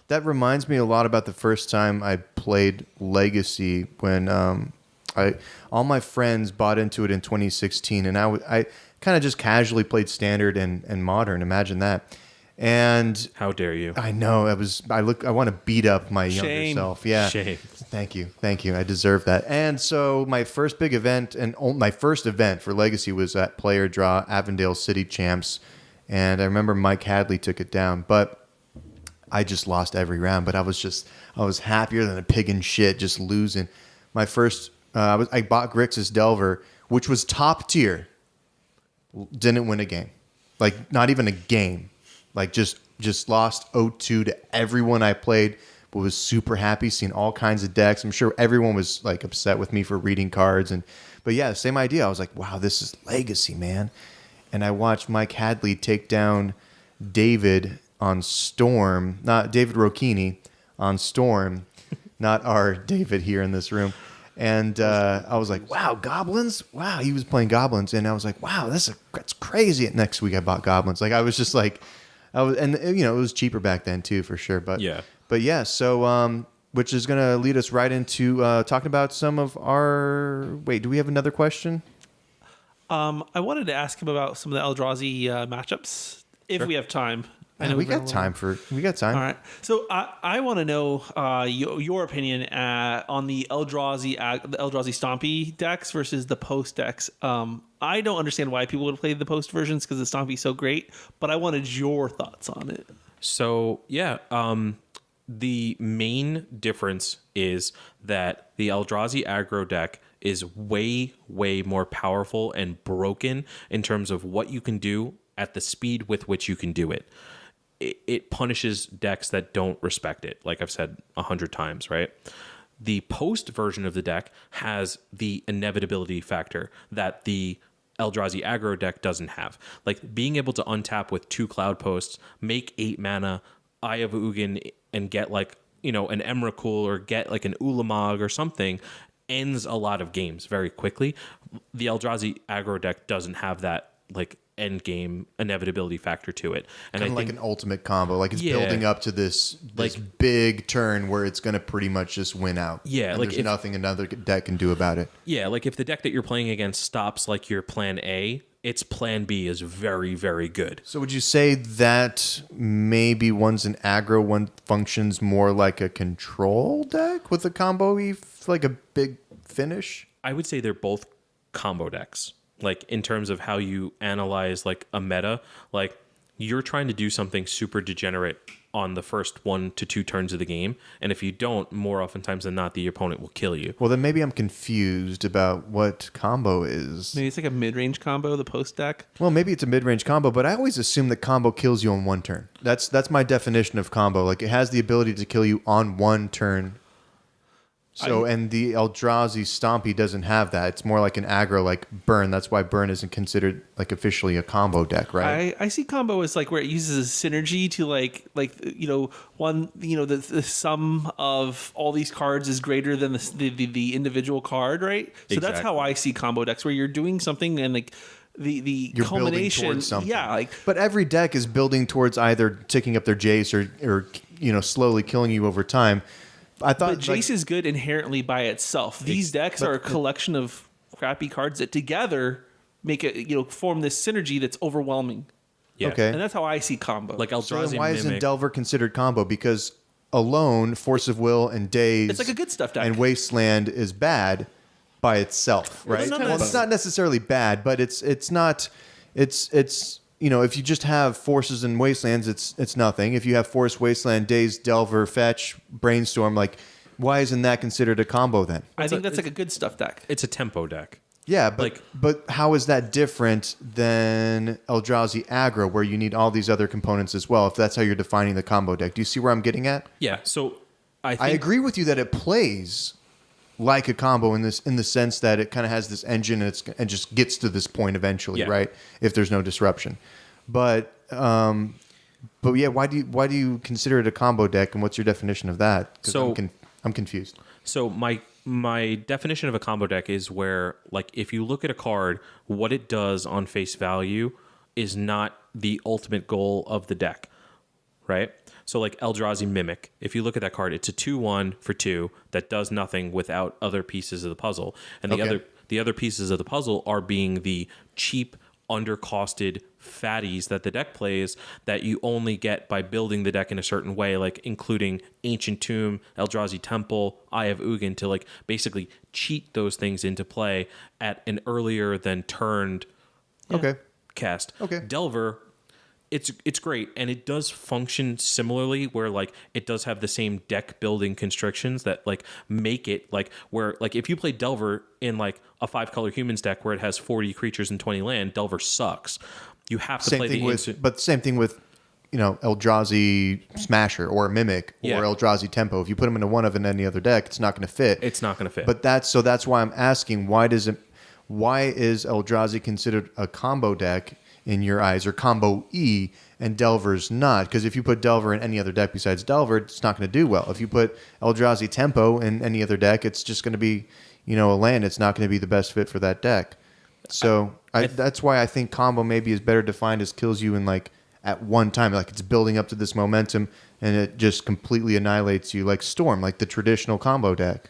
That reminds me a lot about the first time I played Legacy when all my friends bought into it in 2016, and I kind of just casually played Standard and Modern. Imagine that. And How dare you? I know I want to beat up my younger self. Yeah. Shame. Thank you. I deserve that. And so my first big event and my first event for Legacy was at Player Draw, Avondale City Champs. And I remember Mike Hadley took it down, but I just lost every round. But I was happier than a pig in shit just losing. My first, I bought Grixis Delver, which was top tier. Didn't win a game. Like, not even a game. Like, just lost 0-2 to everyone I played, but was super happy seeing all kinds of decks. I'm sure everyone was like upset with me for reading cards, but yeah, same idea. I was like, wow, this is Legacy, man. And I watched Mike Hadley take down David on Storm, not David Rocchini on Storm, not our David here in this room. And I was like, wow, Goblins? Wow, he was playing Goblins. And I was like, wow, that's crazy. And next week I bought Goblins. Like, I was just like, and it was cheaper back then too, for sure. But yeah. So, which is going to lead us right into talking about some of our. Wait, do we have another question? I wanted to ask him about some of the Eldrazi matchups if we have time. I know we got time. All right. So I want to know your opinion on the Eldrazi Stompy decks versus the Post decks. I don't understand why people would play the Post versions because the Stompy is so great, but I wanted your thoughts on it. So yeah, the main difference is that the Eldrazi aggro deck is way, way more powerful and broken in terms of what you can do at the speed with which you can do it. It punishes decks that don't respect it, like I've said 100 times, right? The Post version of the deck has the inevitability factor that the Eldrazi aggro deck doesn't have. Like being able to untap with 2 Cloud Posts, make 8 mana, Eye of Ugin, and get like, an Emrakul or get like an Ulamog or something ends a lot of games very quickly. The Eldrazi aggro deck doesn't have that like end game inevitability factor to it, and kind of like an ultimate combo, like it's building up to this like big turn where it's going to pretty much just win out. Yeah, and like there's nothing another deck can do about it. Yeah, like if the deck that you're playing against stops like your plan A, its plan B is very, very good. So would you say that maybe one's an aggro, one functions more like a control deck with a combo, like a big finish? I would say they're both combo decks. Like in terms of how you analyze like a meta, like you're trying to do something super degenerate on the first 1 to 2 turns of the game, and if you don't, more oftentimes than not, the opponent will kill you. Well, then maybe I'm confused about what combo is. Maybe it's like a mid-range combo, the Post deck. Well, maybe it's a mid-range combo, but I always assume that combo kills you on 1 turn. That's my definition of combo. Like it has the ability to kill you on 1 turn. So, and the Eldrazi Stompy doesn't have that. It's more like an aggro, like Burn. That's why Burn isn't considered like officially a combo deck, right? I see combo as like where it uses synergy to like the sum of all these cards is greater than the individual card, right? So that's how I see combo decks, where you're doing something and like you're culmination, building towards something. Yeah, like but every deck is building towards either ticking up their Jace or slowly killing you over time. I thought Jace is good inherently by itself. These decks are a collection of crappy cards that together make it, form this synergy that's overwhelming. Yeah. Okay. And that's how I see combo. Like Eldrazi So then why isn't Mimic. Delver considered combo? Because alone, Force of Will and Daze, it's like a good stuff deck. and Wasteland is bad by itself, right? Well, It's not necessarily bad, but it's not. If you just have Forces and Wastelands, it's nothing. If you have Force, Wasteland, Daze, Delver, Fetch, Brainstorm, like why isn't that considered a combo then? I think that's like a good stuff deck. It's a tempo deck. Yeah, but how is that different than Eldrazi aggro, where you need all these other components as well? If that's how you're defining the combo deck, do you see where I'm getting at? Yeah. So I agree with you that it plays like a combo in the sense that it kind of has this engine and just gets to this point eventually, right? If there's no disruption, but yeah, why do you consider it a combo deck, and what's your definition of that? So I'm confused. So my definition of a combo deck is where, like, if you look at a card, what it does on face value is not the ultimate goal of the deck, right? So like Eldrazi Mimic, if you look at that card, it's a 2/1 for 2 that does nothing without other pieces of the puzzle. And the other pieces of the puzzle are being the cheap, undercosted fatties that the deck plays that you only get by building the deck in a certain way, like including Ancient Tomb, Eldrazi Temple, Eye of Ugin, to like basically cheat those things into play at an earlier than turned cast. Okay. Delver, it's great, and it does function similarly, where like it does have the same deck building constrictions that like make it like where like if you play Delver in like a 5-color humans deck where it has 40 creatures and 20 land, Delver sucks. You have to play the instant. But same thing with Eldrazi Smasher or Mimic or Eldrazi Tempo. If you put them into one of any other deck, it's not going to fit. It's not going to fit. But that's why I'm asking, why is Eldrazi considered a combo deck in your eyes, or combo E, and Delver's not? Because if you put Delver in any other deck besides Delver, it's not going to do well. If you put Eldrazi Tempo in any other deck, it's just going to be a land. It's not going to be the best fit for that deck. So that's why I think combo maybe is better defined as kills you in like at one time, like it's building up to this momentum and it just completely annihilates you, like Storm, like the traditional combo deck.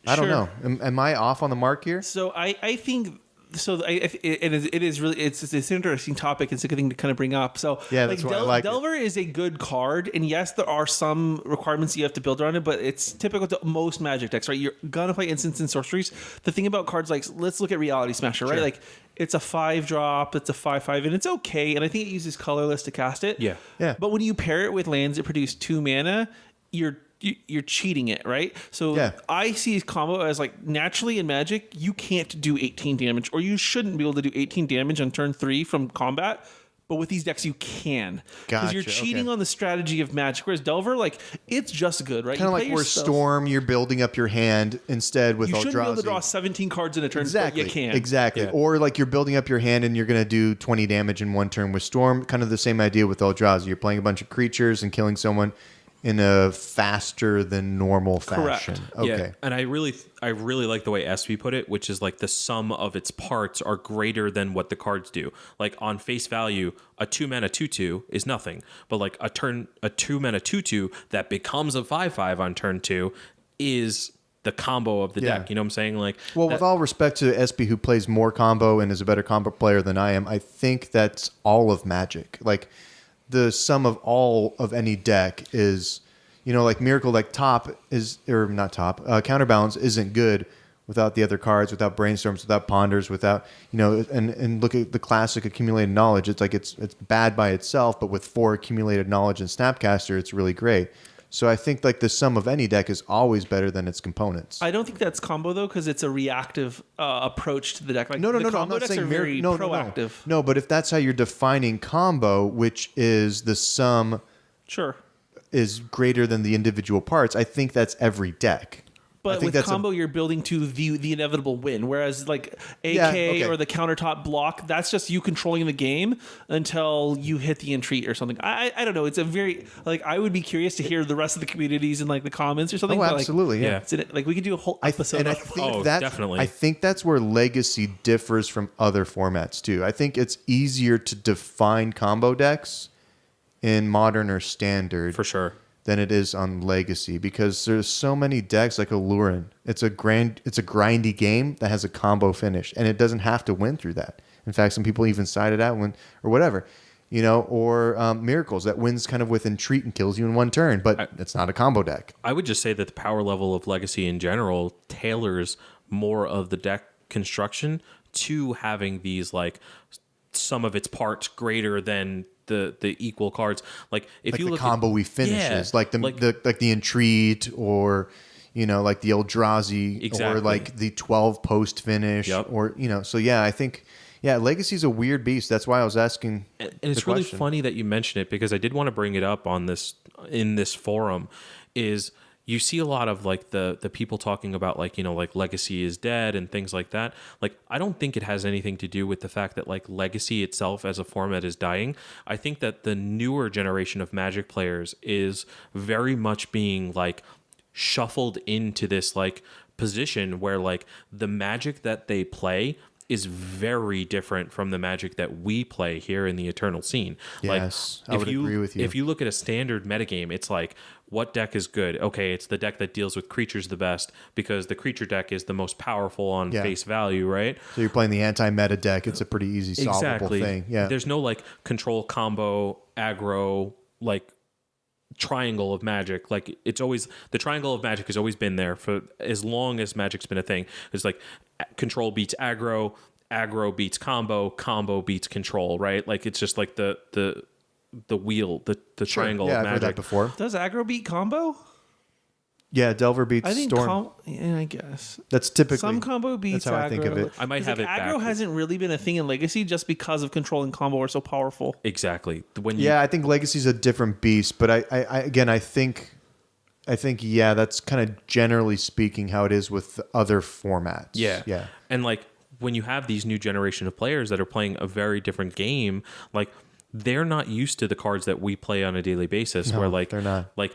I don't know. Am I off on the mark here? So I think it is really it's an interesting topic. It's a good thing to kind of bring up. So yeah, that's why I like Delver is a good card, and yes, there are some requirements you have to build around it, but it's typical to most Magic decks, right? You're gonna play instants and sorceries. The thing about cards like, let's look at Reality Smasher, right? Like it's a 5-drop, it's a 5/5, and it's okay. And I think it uses colorless to cast it. Yeah. But when you pair it with lands that produce 2 mana, you're cheating it, right? So I see combo as like, naturally in Magic, you can't do 18 damage, or you shouldn't be able to do 18 damage on turn 3 from combat. But with these decks, you can. Because you're cheating on the strategy of Magic. Whereas Delver, like, it's just good, right? Kind of like where Storm, you're building up your hand instead with Eldrazi. You shouldn't be able to draw 17 cards in a turn, but you can. Exactly. Yeah. Or like you're building up your hand and you're going to do 20 damage in one turn with Storm. Kind of the same idea with Eldrazi. You're playing a bunch of creatures and killing someone in a faster than normal fashion. Correct. Okay. Yeah. And I really like the way SB put it, which is like the sum of its parts are greater than what the cards do. Like on face value, a 2-mana 2/2 is nothing, but like a 2-mana 2/2 that becomes a 5/5 on turn 2 is the combo of the deck. You know what I'm saying? Like, well, with all respect to SB, who plays more combo and is a better combo player than I am, I think that's all of Magic. Like, the sum of all of any deck is, like Miracle, like Counterbalance isn't good without the other cards, without Brainstorms, without Ponders, without, and look at the classic Accumulated Knowledge. It's like it's bad by itself, but with 4 Accumulated Knowledge and Snapcaster, it's really great. So I think like the sum of any deck is always better than its components. I don't think that's combo though, because it's a reactive approach to the deck. Like, no. I'm not decks saying are very proactive. No, but if that's how you're defining combo, which is the sum, is greater than the individual parts. I think that's every deck. But with combo, you're building to the inevitable win. Whereas like AK or the countertop block, that's just you controlling the game until you hit the entreat or something. I don't know. It's a very, like, I would be curious to hear the rest of the communities in like the comments or something. Oh, absolutely. Yeah. Like we could do a whole episode. I think definitely. I think that's where Legacy differs from other formats too. I think it's easier to define combo decks in Modern or Standard. For sure. Than it is on Legacy, because there's so many decks like Allurin. It's a grindy game that has a combo finish, and it doesn't have to win through that. In fact, some people even side it out or whatever, or Miracles that wins kind of with entreat and kills you in one turn, but it's not a combo deck. I would just say that the power level of Legacy in general tailors more of the deck construction to having these like some of its parts greater than the equal cards. Like if like you the look combo we finishes, like the entreat, or like the Eldrazi, or like the 12 post finish, or so I think Legacy's a weird beast. That's why I was asking. And it's really funny that you mention it, because I did want to bring it up in this forum. Is you see a lot of like the people talking about like, like Legacy is dead and things like that. Like, I don't think it has anything to do with the fact that like Legacy itself as a format is dying. I think that the newer generation of Magic players is very much being like shuffled into this like position where like the Magic that they play is very different from the Magic that we play here in the Eternal scene. Yes, I would agree with you. If you look at a standard metagame, it's like, what deck is good? Okay, it's the deck that deals with creatures the best, because the creature deck is the most powerful on face value, right? So you're playing the anti-meta deck. It's a pretty easy solvable thing. Yeah. There's no like control combo, aggro, like triangle of Magic. Like, it's always, the triangle of Magic has always been there for as long as Magic's been a thing. It's like control beats aggro beats combo beats control, right? Like, it's just like the wheel, the triangle of Magic. I've heard that before. Does aggro beat combo? Yeah, Delver beats Storm. I guess that's typically some combo beats. That's how aggro. I think of it. I might have like, it. Aggro hasn't really been a thing in Legacy just because of control and combo are so powerful. Exactly. I think Legacy's a different beast, but I think that's kind of generally speaking how it is with the other formats. Yeah. And like, when you have these new generation of players that are playing a very different game, like, they're not used to the cards that we play on a daily basis. No, where like they're not. Like,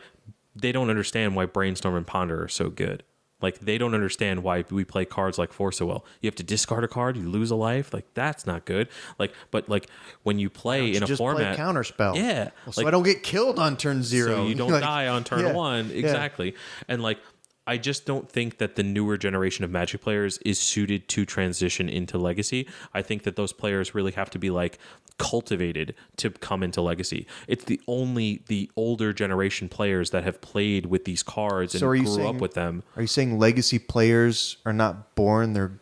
they don't understand why Brainstorm and Ponder are so good. Like, they don't understand why we play cards like Force of Will. You have to discard a card, you lose a life. Like, that's not good. Like, but like when you play in a format, play counterspell. Yeah, so I don't get killed on turn 0. So you don't die on turn 1. Exactly. And like, I just don't think that the newer generation of Magic players is suited to transition into Legacy. I think that those players really have to be like cultivated to come into Legacy. It's the older generation players that have played with these cards and grew up with them. Are you saying Legacy players are not born, they're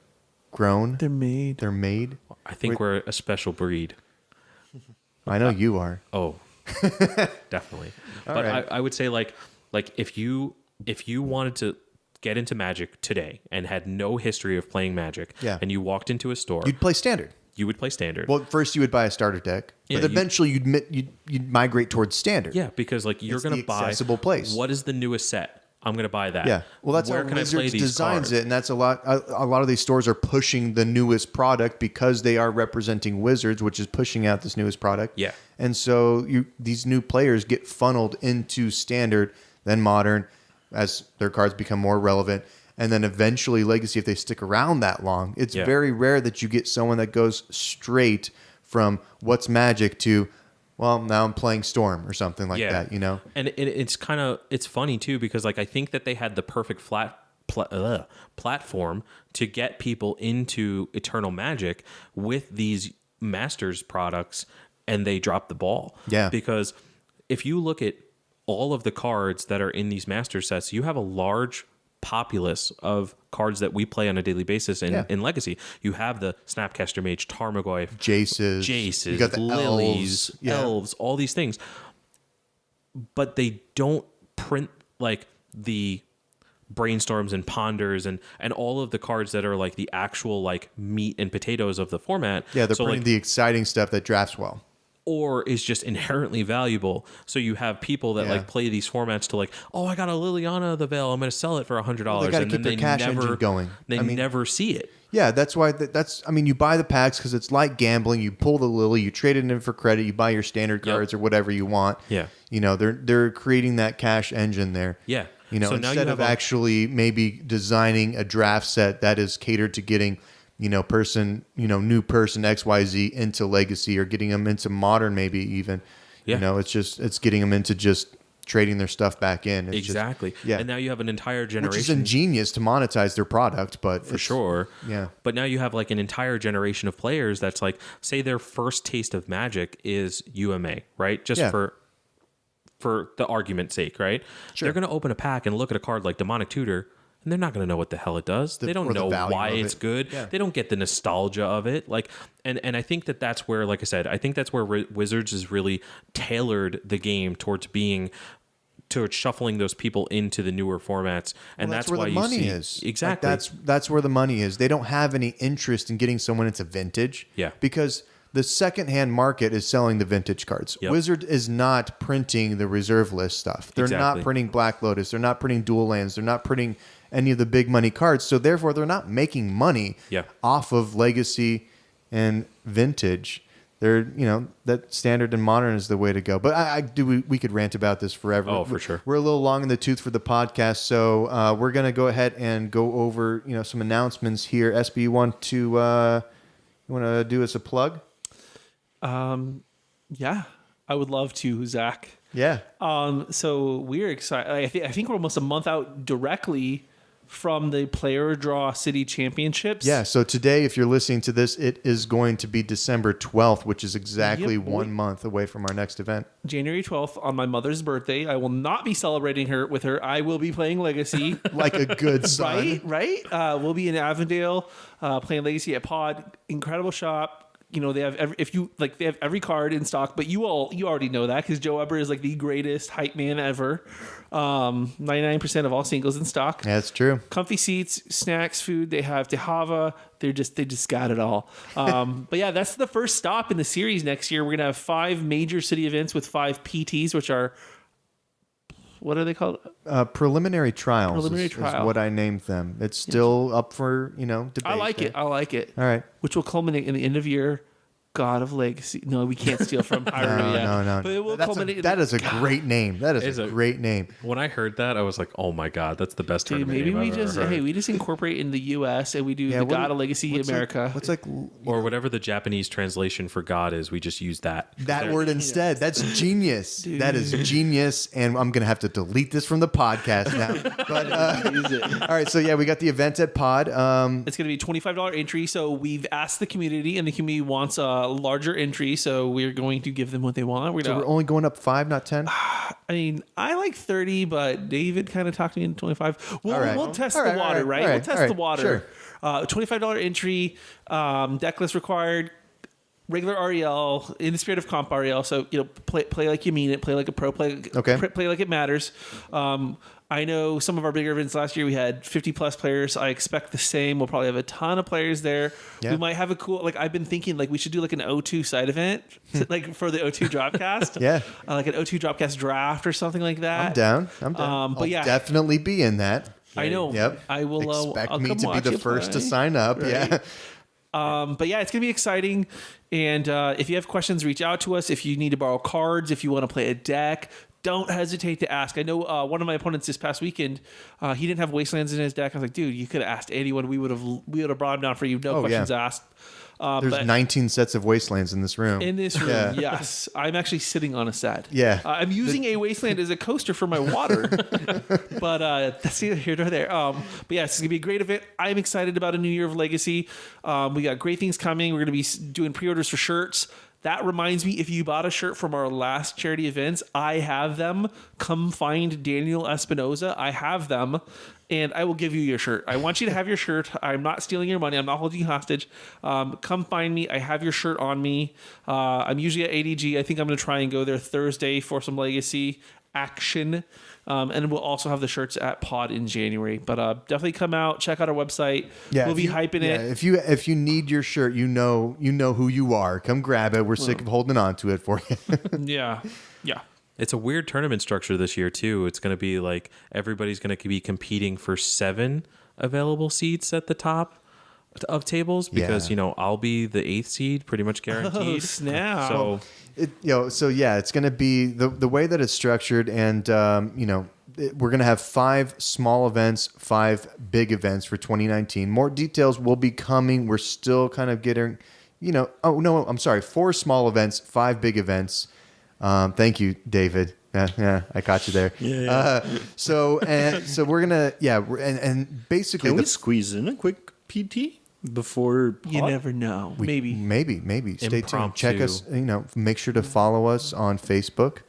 grown? They're made. They're made? I think we're a special breed. I know you are. Oh, definitely. But right. I would say like if you wanted to get into Magic today and had no history of playing Magic, and you walked into a store, you'd play Standard. You would play Standard. Well, first you would buy a starter deck, but eventually you'd migrate towards Standard. Yeah, because like you're going to buy accessible place. What is the newest set? I'm going to buy that. Yeah, well, that's where how can I play Wizards these designs cards? it, and that's a lot. A lot of these stores are pushing the newest product because they are representing Wizards, which is pushing out this newest product. Yeah, and so these new players get funneled into Standard, then Modern, as their cards become more relevant, and then eventually Legacy if they stick around that long. It's very rare that you get someone that goes straight from what's Magic to, well, now I'm playing Storm or something like that, you know? And it's funny too, because like I think that they had the perfect platform to get people into Eternal Magic with these Masters products, and they dropped the ball. Yeah. Because if you look at all of the cards that are in these Master sets, you have a large populace of cards that we play on a daily basis in Legacy. You have the Snapcaster Mage, Tarmogoyf, Jaces, you got the Lilies, elves, all these things. But they don't print like the Brainstorms and Ponders and all of the cards that are like the actual like meat and potatoes of the format. Yeah, they're printing the exciting stuff that drafts well. Or is just inherently valuable. So you have people that like play these formats to like, oh, I got a Liliana of the Veil, I'm going to sell it for $100. Well, they got to keep their cash engine going. They never see it. Yeah, that's why. You buy the packs because it's like gambling. You pull the Lily, you trade it in for credit, you buy your standard cards or whatever you want. Yeah, they're creating that cash engine there. Yeah, so instead of actually maybe designing a draft set that is catered to getting new person XYZ into Legacy or getting them into Modern, maybe even. It's getting them into just trading their stuff back in. It's exactly. And now you have an entire generation, which is ingenious to monetize their product, but for sure. Yeah. But now you have like an entire generation of players that's like, say their first taste of Magic is UMA, right? Just for the argument's sake, right? Sure. They're going to open a pack and look at a card like Demonic Tutor, and they're not going to know what the hell it does. They don't know why it's good. Yeah. They don't get the nostalgia of it. Like, and I think that's where, like I said, I think that's where Wizards has really tailored the game towards shuffling those people into the newer formats, and that's where why the money is. Exactly. Like that's where the money is. They don't have any interest in getting someone into vintage. Yeah. Because the secondhand market is selling the vintage cards. Yep. Wizard is not printing the reserve list stuff. They're not printing Black Lotus. They're not printing Dual Lands. They're not printing any of the big money cards. So therefore, they're not making money off of Legacy and Vintage. They're, that Standard and Modern is the way to go. But we could rant about this forever. Oh, for sure. We're a little long in the tooth for the podcast, so we're gonna go ahead and go over some announcements here. SB, you want to do us a plug? Yeah, I would love to, Zach. Yeah. So we're excited. I think we're almost a month out directly from the Player Draw City Championships. Yeah, so today, if you're listening to this, it is going to be December 12th, which is exactly 1 month away from our next event. January 12th, on my mother's birthday. I will not be celebrating with her. I will be playing Legacy. Like a good son. Right? We'll be in Avondale playing Legacy at Pod. Incredible shop. They have they have every card in stock, but you already know that because Joe Weber is like the greatest hype man ever. 99% of all singles in stock. Yeah, that's true. Comfy seats, snacks, food. They have Tehava. They just got it all. But yeah, that's the first stop in the series next year. We're gonna have 5 major city events with 5 PTs, which are, what are they called? Preliminary trials is what I named them. It's still up for, debate. I like it. All right. Which will culminate in the end of year God of Legacy. No, we can't steal from Hyrule yet. No. But it will culminate. That is a great name. That is a great name. When I heard that, I was like, "Oh my god, that's the best Dude, tournament maybe name we I've ever just heard." we just incorporate in the U.S. and we do the God of Legacy America. What's like Or whatever the Japanese translation for God is, we just use that. that word instead? That's genius. That is genius. And I'm gonna have to delete this from the podcast now. But all right, so yeah, we got the event at Pod. It's going to be $25 entry. So we've asked the community, and the community wants a larger entry. So we're going to give them what they want. So we're only going up 5, not 10. I mean, I like 30, but David kind of talked me into 25. We'll test All the right, water, all right? right, We'll test all the right, water. sure. $25 entry, deck list required, regular REL, in the spirit of comp REL. So, play like you mean it, play like a pro, play like it matters. I know some of our bigger events last year, we had 50 plus players. I expect the same. We'll probably have a ton of players there. Yeah. We might have a cool, I've been thinking we should do like an O2 side event, for the O2 Dropcast. Yeah. Like an O2 Dropcast draft or something like that. I'm down. But I'll definitely be in that. I know. Yep. I will. Expect I'll me come to be watch the you first to play. sign up. Right. Yeah. But yeah, it's gonna be exciting. And if you have questions, reach out to us. If you need to borrow cards, if you want to play a deck, don't hesitate to ask. I know one of my opponents this past weekend, he didn't have Wastelands in his deck. I was like, dude, you could have asked anyone. We would have brought him down for you. No questions asked. There's 19 sets of Wastelands in this room. In this room, yes. I'm actually sitting on a set. Yeah. I'm using a Wasteland as a coaster for my water. But that's neither here nor there. But yeah, it's going to be a great event. I'm excited about a new year of Legacy. We got great things coming. We're going to be doing pre-orders for shirts. That reminds me, if you bought a shirt from our last charity events, I have them. Come find Daniel Espinoza. I have them. And I will give you your shirt. I want you to have your shirt. I'm not stealing your money. I'm not holding you hostage. Come find me. I have your shirt on me. I'm usually at ADG. I think I'm going to try and go there Thursday for some Legacy action. And we'll also have the shirts at Pod in January. But definitely come out. Check out our website. Yeah, we'll be hyping it. If you need your shirt, you know who you are. Come grab it. We're sick of holding on to it for you. Yeah. It's a weird tournament structure this year too. It's going to be like everybody's going to be competing for 7 available seats at the top of tables because I'll be the 8th seed, pretty much guaranteed. Oh, snap. So it's going to be the way that it's structured, and we're going to have 5 small events, 5 big events for 2019. More details will be coming. We're still kind of getting, 4 small events, 5 big events. Thank you, David. Yeah, I caught you there. Yeah. So we're gonna, and basically, can we squeeze in a quick PT before Pod? You never know. Maybe. Stay tuned. Impromptu. Check us. Make sure to follow us on Facebook.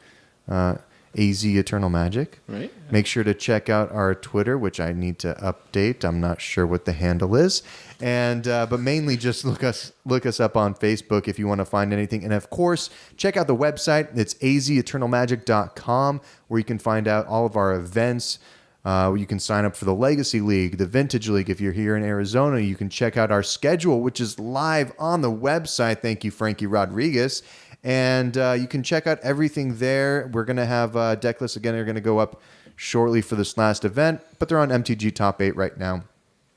AZ Eternal Magic. Right. Make sure to check out our Twitter, which I need to update. I'm not sure what the handle is. And but mainly just look us up on Facebook if you want to find anything. And of course, check out the website. It's azeternalmagic.com, where you can find out all of our events. You can sign up for the Legacy League, the Vintage League. If you're here in Arizona, you can check out our schedule, which is live on the website. Thank you, Frankie Rodriguez. And you can check out everything there. We're going to have deck lists again. They're going to go up shortly for this last event, but they're on MTG Top 8 right now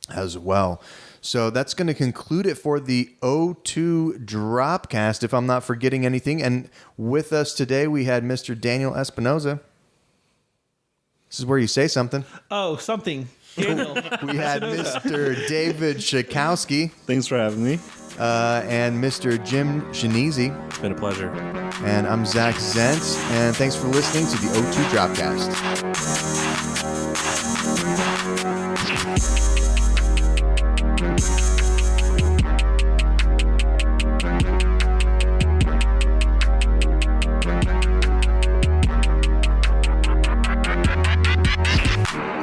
as well. So that's going to conclude it for the O2 Dropcast, if I'm not forgetting anything. And with us today, we had Mr. Daniel Espinoza. This is where you say something. Oh, something. Daniel. We had Mr. David Shakowski. Thanks for having me. And Mr. Jim Chianese. it's been a pleasure. And I'm Zach Zentz. And thanks for listening to the O2 Dropcast.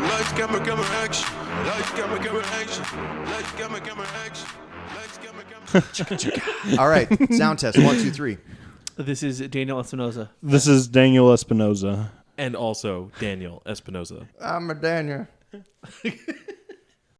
Lights, camera, action. Lights, camera, action. Lights, camera, action. Lights, camera. All right. Sound test. 1, 2, 3. This is Daniel Espinoza. This is Daniel Espinoza. And also Daniel Espinoza. I'm a Daniel.